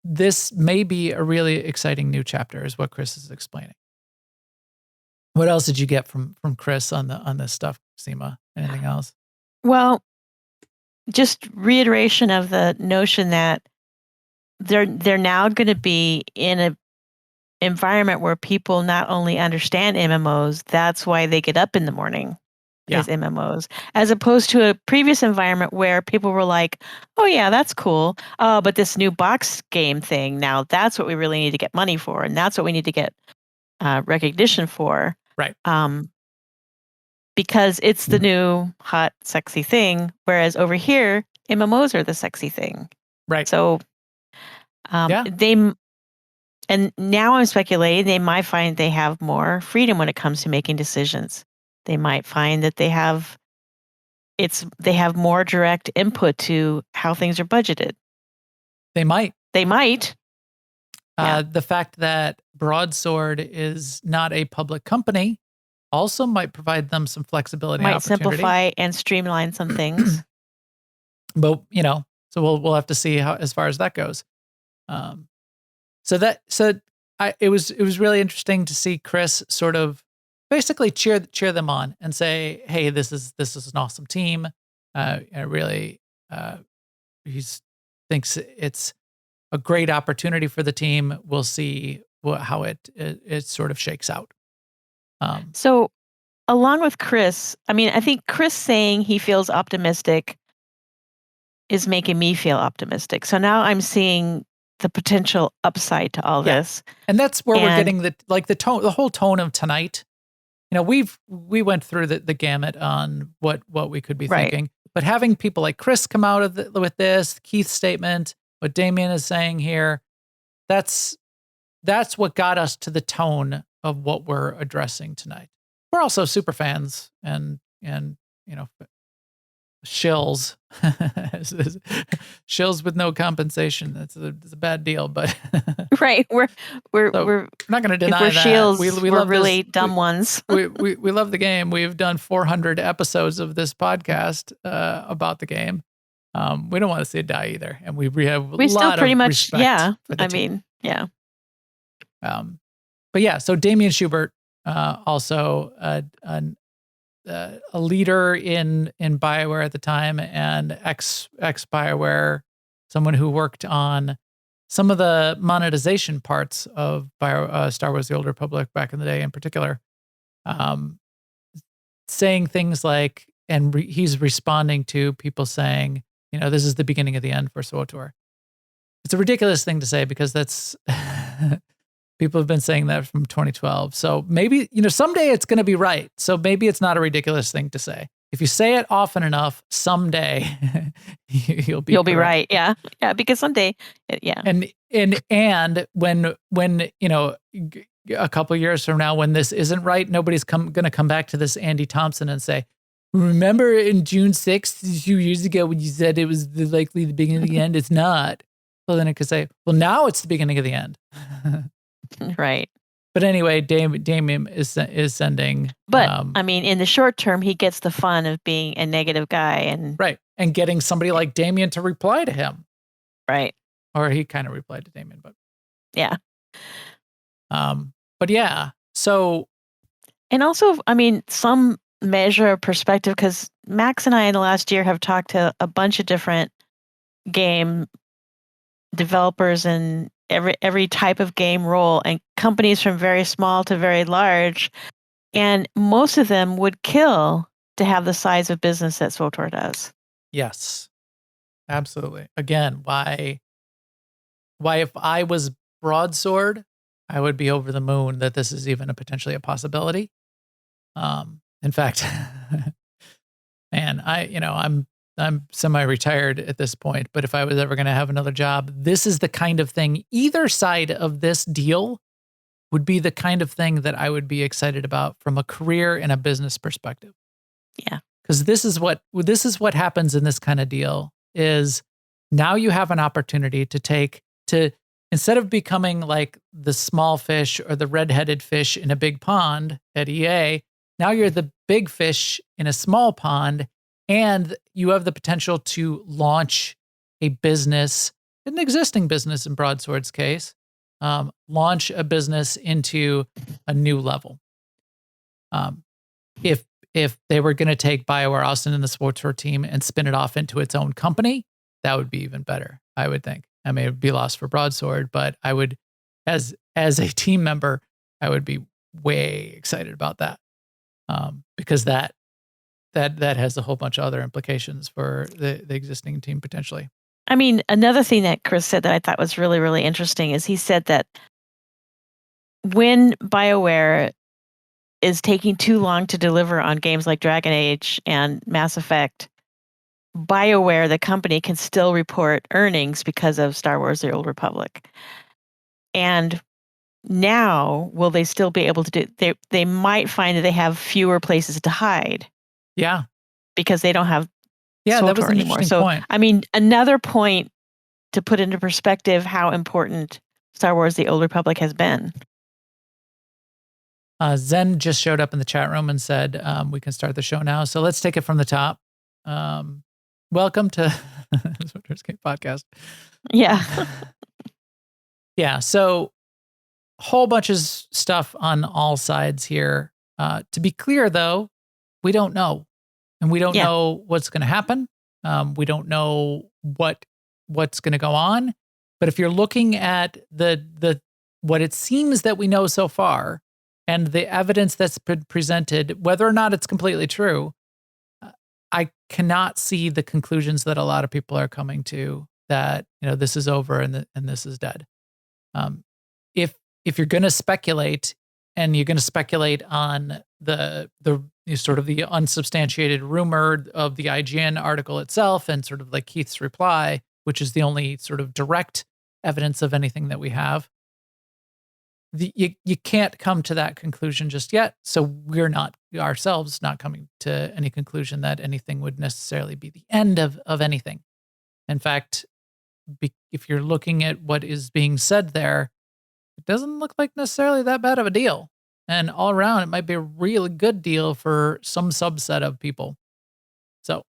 This may be a really exciting new chapter, is what Chris is explaining. What else did you get from Chris on this stuff, SEMA? Anything else? Well, just reiteration of the notion that they're now going to be in a environment where people not only understand MMOs, that's why they get up in the morning as MMOs, as opposed to a previous environment where people were like, oh yeah, that's cool. Oh, but this new box game thing, now that's what we really need to get money for. And that's what we need to get recognition for. Right. Because it's the new hot, sexy thing. Whereas over here, MMOs are the sexy thing. Right. So and now I'm speculating they might find they have more freedom when it comes to making decisions. They might find that they have more direct input to how things are budgeted. They might. Yeah. The fact that Broadsword is not a public company also might provide them some flexibility. Might simplify and streamline some things. But so we'll have to see how as far as that goes. It was really interesting to see Chris sort of basically cheer them on and say, "Hey, this is an awesome team." He thinks it's a great opportunity for the team. We'll see how it sort of shakes out. So, along with Chris, I think Chris saying he feels optimistic is making me feel optimistic. So now I'm seeing the potential upside to all this. And that's where we're getting the whole tone of tonight. We went through the gamut on what we could be thinking, but having people like Chris come out with this, Keith's statement, what Damien is saying here, that's what got us to the tone of what we're addressing tonight. We're also super fans and shills. Shills with no compensation. That's a bad deal, but right. We're not going to deny we're that. Shills, We we're love really this. dumb ones. we love the game. We've done 400 episodes of this podcast about the game. We don't want to see it die either, and we have a lot still pretty of much respect for the team. But yeah, so Damien Schubert, also a leader in BioWare at the time, and ex BioWare, someone who worked on some of the monetization parts of Star Wars: The Old Republic back in the day, in particular, saying things like, and he's responding to people saying, this is the beginning of the end for SWTOR. It's a ridiculous thing to say because that's people have been saying that from 2012. So maybe, someday it's going to be right. So maybe it's not a ridiculous thing to say. If you say it often enough, someday you'll be right. Yeah. Yeah. Because someday, yeah. And when a couple years from now, when this isn't right, nobody's going to come back to this Andy Thompson and say, remember in June 6th, a few years ago, when you said it was likely the beginning of the end? It's not. Well, then it could say, well, now it's the beginning of the end. Right. But anyway, Damien is sending. But in the short term, he gets the fun of being a negative guy and getting somebody like Damien to reply to him. Right. Or he kind of replied to Damien, but yeah. But yeah. So. And also, some measure of perspective, because Max and I in the last year have talked to a bunch of different game developers and every type of game role, and companies from very small to very large, and most of them would kill to have the size of business that SWTOR does. Yes, absolutely. Again, why if I was Broadsword, I would be over the moon that this is even potentially a possibility. In fact, man, I'm semi-retired at this point, but if I was ever going to have another job, this is the kind of thing, either side of this deal would be the kind of thing that I would be excited about from a career and a business perspective. Yeah. Because this is what happens in this kind of deal is Now you have an opportunity to instead of becoming like the small fish or the red-headed fish in a big pond at EA, now you're the big fish in a small pond, and you have the potential to launch a business, an existing business in Broadsword's case, launch a business into a new level. If they were going to take BioWare Austin and the SWTOR team and spin it off into its own company, that would be even better, I would think. I mean, it would be lost for Broadsword, but I would, as a team member, I would be way excited about that, because that has a whole bunch of other implications for the existing team potentially. I mean, another thing that Chris said that I thought was really, really interesting is he said that when BioWare is taking too long to deliver on games like Dragon Age and Mass Effect, BioWare, the company, can still report earnings because of Star Wars: The Old Republic. And now, will they still be able to do? They might find that they have fewer places to hide. Yeah, because they don't have that was SWTOR an anymore. interesting So, point. I mean, another point to put into perspective how important Star Wars: The Old Republic has been. Zen just showed up in the chat room and said, we can start the show now. So let's take it from the top. Welcome to the SWTOR's Game Podcast. Yeah. Yeah, so whole bunch of stuff on all sides here. To be clear, though, we don't know. And we don't know what's going to happen. We don't know what's going to go on. But if you're looking at the what it seems that we know so far, and the evidence that's been presented, whether or not it's completely true, I cannot see the conclusions that a lot of people are coming to, that this is over and this is dead. If you're going to speculate, and you're going to speculate on the sort of the unsubstantiated rumor of the IGN article itself, and sort of like Keith's reply, which is the only sort of direct evidence of anything that we have, you can't come to that conclusion just yet. So we're not ourselves not coming to any conclusion that anything would necessarily be the end of anything. In fact, if you're looking at what is being said there, it doesn't look like necessarily that bad of a deal. And all around, it might be a really good deal for some subset of people. So,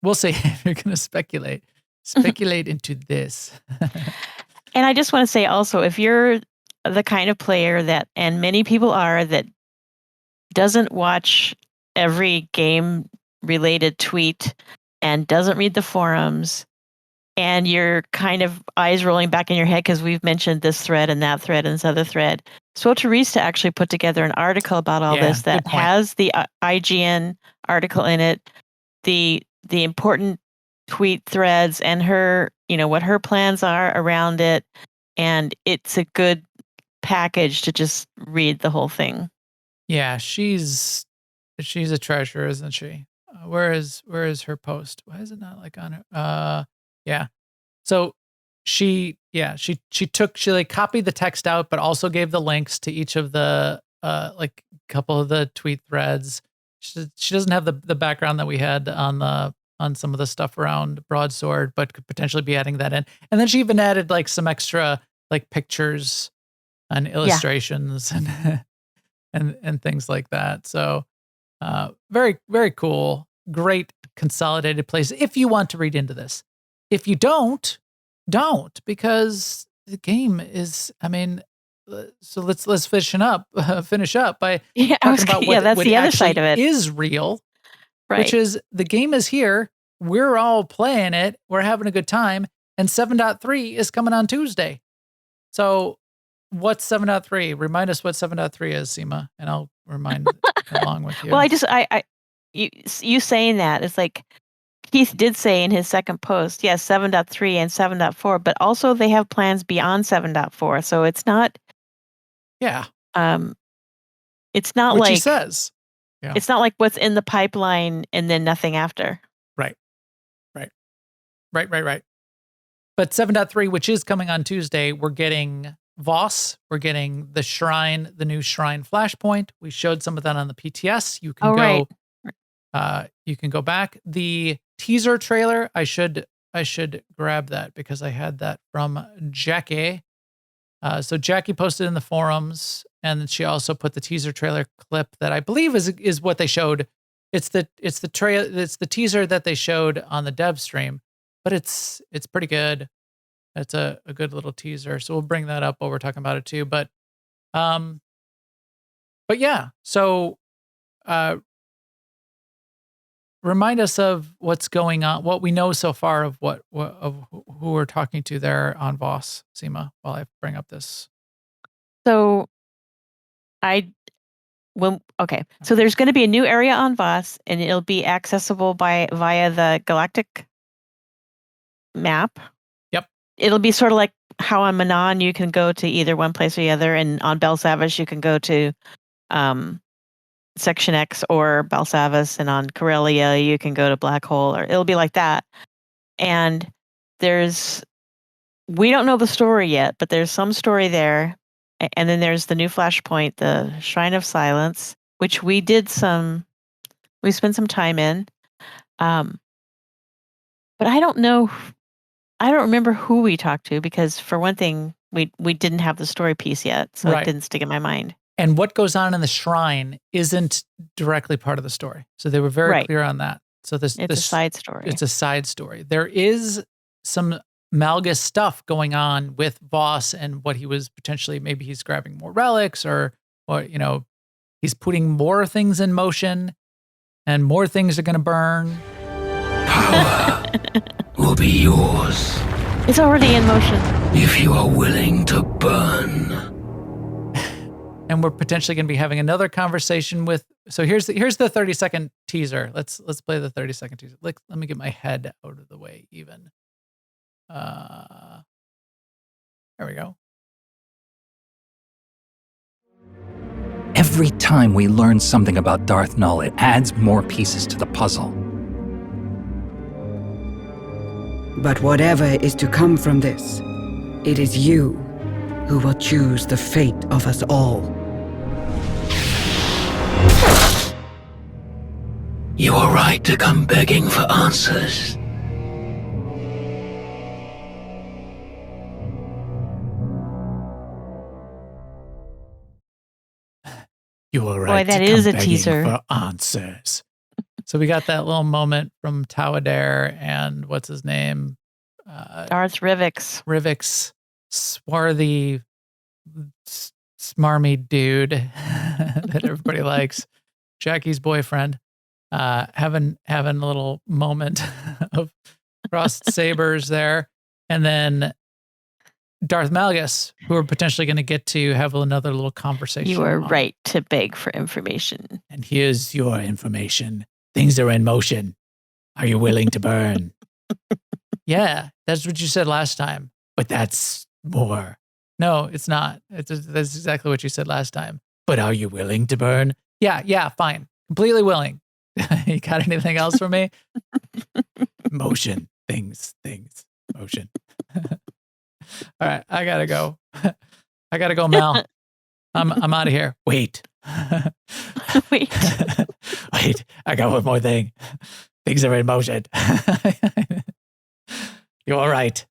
we'll see. If you're going to speculate into this. And I just want to say also, if you're the kind of player that, and many people are, that doesn't watch every game-related tweet and doesn't read the forums, and you're kind of eyes rolling back in your head because we've mentioned this thread and that thread and this other thread, SWTOR actually put together an article about all this that has the IGN article in it, the important tweet threads, and her, what her plans are around it, and it's a good package to just read the whole thing. Yeah, she's a treasure, isn't she? Where is her post? Why is it not like on her? Yeah. So she copied the text out, but also gave the links to each of the like couple of the tweet threads. She doesn't have the background that we had on some of the stuff around Broadsword, but could potentially be adding that in. And then she even added like some extra like pictures and illustrations and things like that. So very, very cool. Great consolidated place if you want to read into this. If you don't, because the game is, I mean, so let's finish up by talking about that's what the other actually side of it. is real, right? Which is the game is here. We're all playing it. We're having a good time. And 7.3 is coming on Tuesday. So what's 7.3? Remind us what 7.3 is, SEMA, and I'll remind along with you. Well, you saying that, it's like Keith did say in his second post, yes, 7.3 and 7.4, but also they have plans beyond 7.4. So it's not. Yeah. It's not Which like he says. Yeah. It's not like what's in the pipeline and then nothing after. Right. But 7.3, which is coming on Tuesday, we're getting Voss. We're getting the Shrine, the new Shrine Flashpoint. We showed some of that on the PTS. You can you can go back. The teaser trailer. I should grab that because I had that from Jackie. So Jackie posted in the forums, and she also put the teaser trailer clip that I believe is what they showed. It's the teaser that they showed on the dev stream, but it's pretty good. It's a good little teaser. So we'll bring that up while we're talking about it too. But yeah. So remind us of what's going on, what we know so far of of who we're talking to there on Voss, SEMA, while I bring up this. So so there's going to be a new area on Voss, and it'll be accessible via the Galactic map. Yep. It'll be sort of like how on Manon you can go to either one place or the other, and on Belsavis you can go to Section X or Belsavis, and on Corellia you can go to Black Hole, or it'll be like that. And we don't know the story yet, but there's some story there. And then there's the new Flashpoint, the Shrine of Silence, which we spent some time in. But I don't remember who we talked to, because for one thing, we didn't have the story piece yet, so Right. It didn't stick in my mind. And what goes on in the shrine isn't directly part of the story. So they were very Right. clear on that. So It's a side story. It's a side story. There is some Malgus stuff going on with Voss and what he was potentially, maybe he's grabbing more relics, or he's putting more things in motion, and more things are going to burn. Power will be yours It's already in motion. if you are willing to burn. And we're potentially going to be having another conversation with. So here's the 30-second teaser. Let's play the 30-second teaser. Let me get my head out of the way even. There we go. Every time we learn something about Darth Null, it adds more pieces to the puzzle. But whatever is to come from this, it is you who will choose the fate of us all. You are right to come begging for answers. You are right. Boy, that to is come a begging teaser. for answers. So we got that little moment from Tawadare and what's his name? Darth Rivix. Rivix, swarthy, smarmy dude that everybody likes. Jackie's boyfriend, having a little moment of crossed sabers there, and then Darth Malgus, who we're potentially going to get to have another little conversation. You are on. right to beg for information. And here's your information. Things are in motion. Are you willing to burn? Yeah, that's what you said last time. But that's more. No, it's not. That's exactly what you said last time. But are you willing to burn? Yeah, fine. Completely willing. You got anything else for me? Motion. Things. Motion. All right, I gotta go. Mel. I'm out of here. Wait. Wait. Wait, I got one more thing. Things are in motion. You're all right.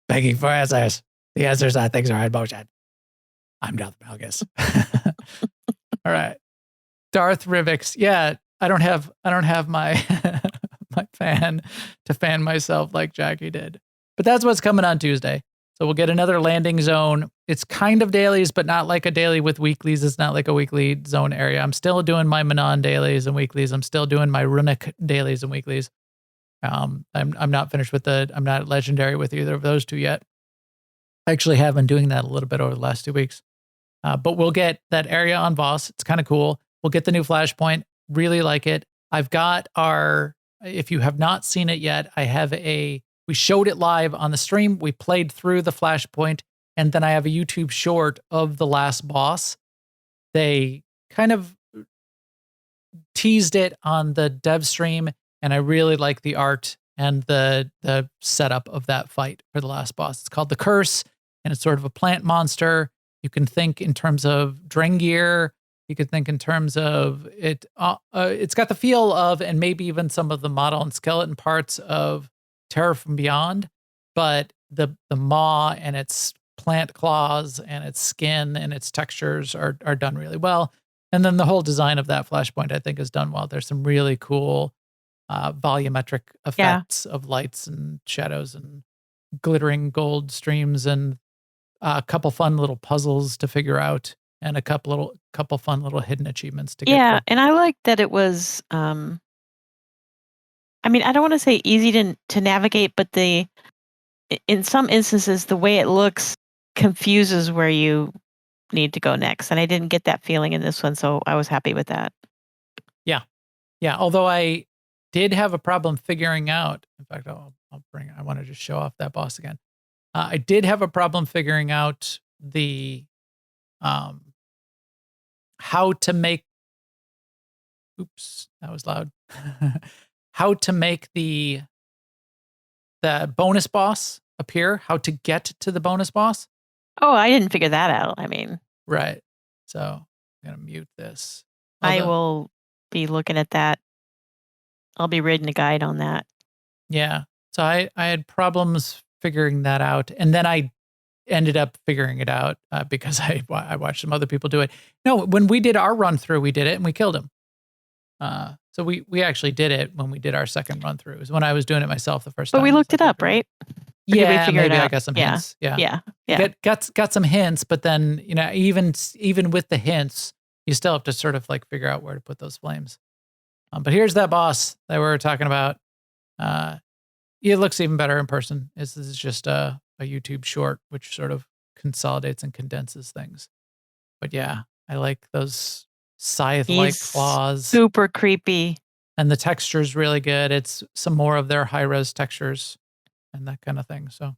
Begging for answers. The answers are things are in motion. I'm Darth Malgus. All right. Darth Rivix. Yeah, I don't have my my fan to fan myself like Jackie did. But that's what's coming on Tuesday. So we'll get another landing zone. It's kind of dailies, but not like a daily with weeklies. It's not like a weekly zone area. I'm still doing my Manon dailies and weeklies. I'm still doing my Runic dailies and weeklies. I'm not finished with I'm not legendary with either of those two yet. I actually have been doing that a little bit over the last 2 weeks. But we'll get that area on Voss. It's kind of cool. We'll get the new Flashpoint. Really like it. I've got if you have not seen it yet, we showed it live on the stream. We played through the Flashpoint, and then I have a YouTube short of the last boss. They kind of teased it on the dev stream, and I really like the art and the setup of that fight for the last boss. It's called The Curse, and it's sort of a plant monster. You can think in terms of Drengir. You could think in terms of it. It's got the feel of, and maybe even some of the model and skeleton parts of Terror from Beyond, but the maw and its plant claws and its skin and its textures are done really well. And then the whole design of that flashpoint, I think, is done well. There's some really cool volumetric effects of lights and shadows and glittering gold streams, and a couple fun little puzzles to figure out, and a couple fun little hidden achievements to get. Yeah, and I like that it was. I mean, I don't want to say easy to navigate, but in some instances, the way it looks confuses where you need to go next, and I didn't get that feeling in this one, so I was happy with that. Yeah. Although I did have a problem figuring out. In fact, I want to just show off that boss again. I did have a problem figuring out the how to make. Oops, that was loud. How to make the bonus boss appear? How to get to the bonus boss? Oh, I didn't figure that out. I mean, right. So I'm gonna mute this. I will be looking at that. I'll be reading a guide on that. Yeah. So I had problems figuring that out, and then I ended up figuring it out because I watched some other people do it. No, when we did our run through, we did it and we killed him. So we actually did it when we did our second run through. It was when I was doing it myself the first time. But we looked it up, right? Or did we figure it out? I got some hints. Yeah. Got some hints, but then, even with the hints, you still have to sort of like figure out where to put those flames. But here's that boss that we were talking about. It looks even better in person. This is just a YouTube short, which sort of consolidates and condenses things. But yeah, I like those scythe-like claws. Super creepy. And the texture is really good. It's some more of their high-res textures and that kind of thing. So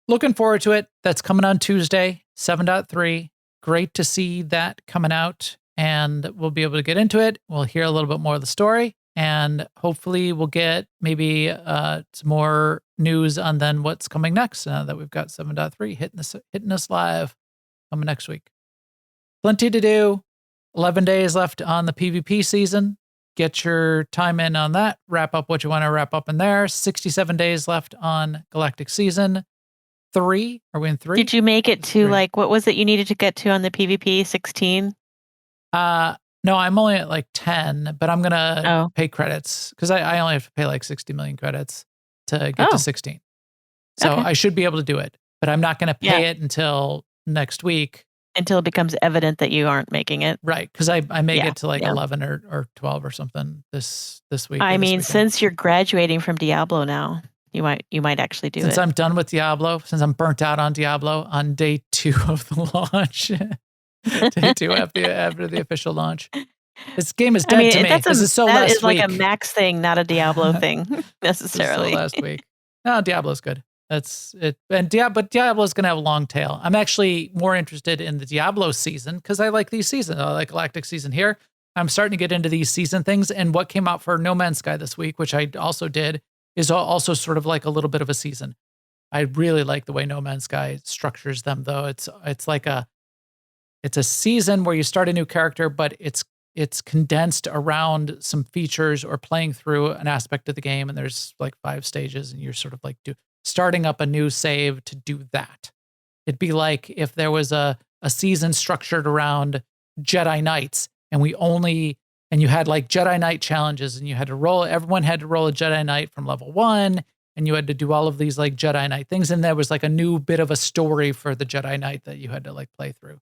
looking forward to it. That's coming on Tuesday, 7.3. Great to see that coming out, and we'll be able to get into it. We'll hear a little bit more of the story, and hopefully we'll get maybe some more news on then what's coming next now that we've got 7.3 hitting us live coming next week. Plenty to do. 11 days left on the PvP season. Get your time in on that. Wrap up what you want to wrap up in there. 67 days left on Galactic Season 3. Are we in 3? Did you make it to 3. what was it you needed to get to on the PvP? 16? No, I'm only at 10, but I'm going to pay credits because I only have to pay 60 million credits to get to 16. So I should be able to do it, but I'm not going to pay it until next week. Until it becomes evident that you aren't making it. Right, because I may get to 11 or 12 or something this week. I mean, since you're graduating from Diablo now, you might actually do it. Since I'm done with Diablo, since I'm burnt out on Diablo on day 2 of the launch, day 2 after the official launch. This game is dead to me because it's so last week. That is like a Max thing, not a Diablo thing necessarily. So last week. No, Diablo's good. That's it. But Diablo's going to have a long tail. I'm actually more interested in the Diablo season because I like these seasons. I like Galactic Season here. I'm starting to get into these season things. And what came out for No Man's Sky this week, which I also did, is also sort of like a little bit of a season. I really like the way No Man's Sky structures them, though. It's a season where you start a new character, but it's condensed around some features or playing through an aspect of the game. And there's 5 stages, and you're sort of starting up a new save to do that. It'd be like if there was a season structured around Jedi Knights and you had Jedi Knight challenges and everyone had to roll a Jedi Knight from level 1 and you had to do all of these Jedi Knight things. And there was a new bit of a story for the Jedi Knight that you had to play through.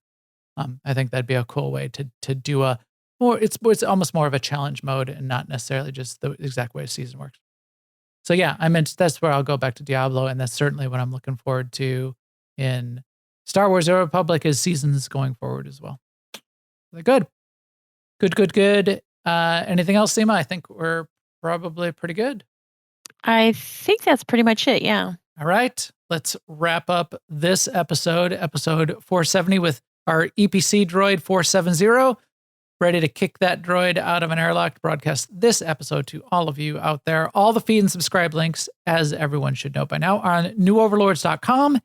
I think that'd be a cool way to do it's almost more of a challenge mode and not necessarily just the exact way a season works. So yeah, that's where I'll go back to Diablo, and that's certainly what I'm looking forward to in Star Wars: The Old Republic is seasons going forward as well. Good. Anything else, SEMA? I think we're probably pretty good. I think that's pretty much it, yeah. All right, let's wrap up this episode 470, with our EPC droid 470. Ready to kick that droid out of an airlock to broadcast this episode to all of you out there. All the feed and subscribe links, as everyone should know by now, are on newoverlords.com,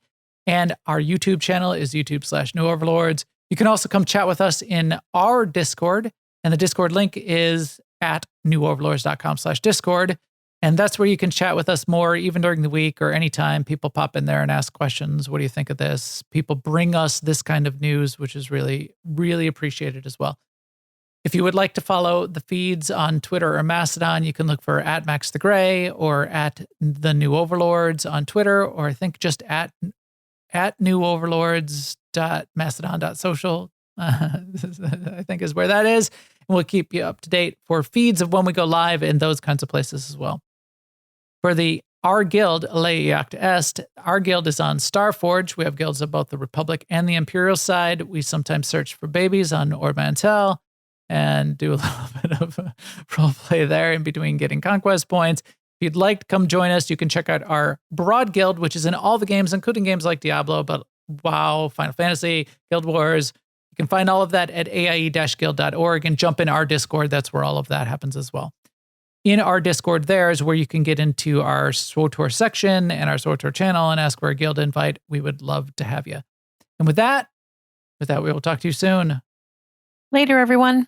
and our YouTube channel is YouTube/newoverlords. You can also come chat with us in our Discord, and the Discord link is at newoverlords.com/Discord. And that's where you can chat with us more, even during the week or anytime. People pop in there and ask questions. What do you think of this? People bring us this kind of news, which is really, really appreciated as well. If you would like to follow the feeds on Twitter or Mastodon, you can look for at Max the Gray or at the New Overlords on Twitter, or I think just at newoverlords.mastodon.social, I think is where that is. And we'll keep you up to date for feeds of when we go live in those kinds of places as well. For the Our Guild, Leiact Est, our guild is on Starforge. We have guilds of both the Republic and the Imperial side. We sometimes search for babies on Ord Mantell and do a little bit of role play there in between getting conquest points. If you'd like to come join us, you can check out our Broad Guild, which is in all the games, including games like Diablo, but WoW, Final Fantasy, Guild Wars. You can find all of that at aie-guild.org and jump in our Discord. That's where all of that happens as well. In our Discord there is where you can get into our SWTOR section and our SWTOR channel and ask for a guild invite. We would love to have you. And with that, we will talk to you soon. Later, everyone.